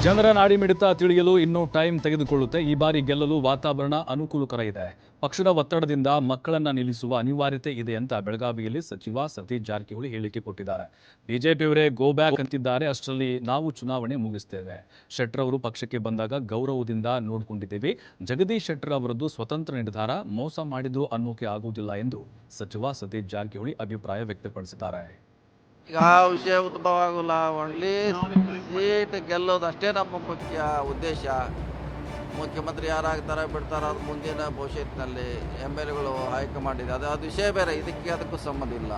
ಜನರ ನಾಡಿಮಿಡಿತ ತಿಳಿಯಲು ಇನ್ನೂ ಟೈಮ್ ತೆಗೆದುಕೊಳ್ಳುತ್ತೆ. ಈ ಬಾರಿ ಗೆಲ್ಲಲು ವಾತಾವರಣ ಅನುಕೂಲಕರ ಇದೆ. ಪಕ್ಷದ ಒತ್ತಡದಿಂದ ಮಕ್ಕಳನ್ನ ನಿಲ್ಲಿಸುವ ಅನಿವಾರ್ಯತೆ ಇದೆ ಅಂತ ಬೆಳಗಾವಿಯಲ್ಲಿ ಸಚಿವ ಸತೀಶ್ ಜಾರಕಿಹೊಳಿ ಹೇಳಿಕೆ ಕೊಟ್ಟಿದ್ದಾರೆ. ಬಿಜೆಪಿಯವರೇ ಗೋ ಬ್ಯಾಕ್ ಅಂತಿದ್ದಾರೆ. ಅಷ್ಟರಲ್ಲಿ ನಾವು ಚುನಾವಣೆ ಮುಗಿಸ್ತೇವೆ. ಶೆಟ್ಟರ್ ಅವರು ಪಕ್ಷಕ್ಕೆ ಬಂದಾಗ ಗೌರವದಿಂದ ನೋಡಿಕೊಂಡಿದ್ದೇವೆ. ಜಗದೀಶ್ ಶೆಟ್ಟರ್ ಅವರದ್ದು ಸ್ವತಂತ್ರ ನಿರ್ಧಾರ, ಮೋಸ ಮಾಡಿದ್ದು ಅನ್ನೋಕೆ ಆಗುವುದಿಲ್ಲ ಎಂದು ಸಚಿವ ಸತೀಶ್ ಜಾರಕಿಹೊಳಿ ಅಭಿಪ್ರಾಯ ವ್ಯಕ್ತಪಡಿಸಿದ್ದಾರೆ. ಈಗ ಆ ವಿಷಯ ಉದ್ಭವ ಆಗೋಲ್ಲ. ಒನ್ಲಿ ಸೀಟ್ ಗೆಲ್ಲೋದು ಅಷ್ಟೇ ನಮ್ಮ ಮುಖ್ಯ ಉದ್ದೇಶ. ಮುಖ್ಯಮಂತ್ರಿ ಯಾರಾಗ್ತಾರೆ ಬಿಡ್ತಾರೆ ಅದು ಮುಂದಿನ ಭವಿಷ್ಯತ್ತಿನಲ್ಲಿ MLAಗಳು ಆಯ್ಕೆ ಮಾಡಿದೆ, ಅದು ವಿಷಯ ಬೇರೆ. ಅದಕ್ಕೂ ಸಂಬಂಧ ಇಲ್ಲ.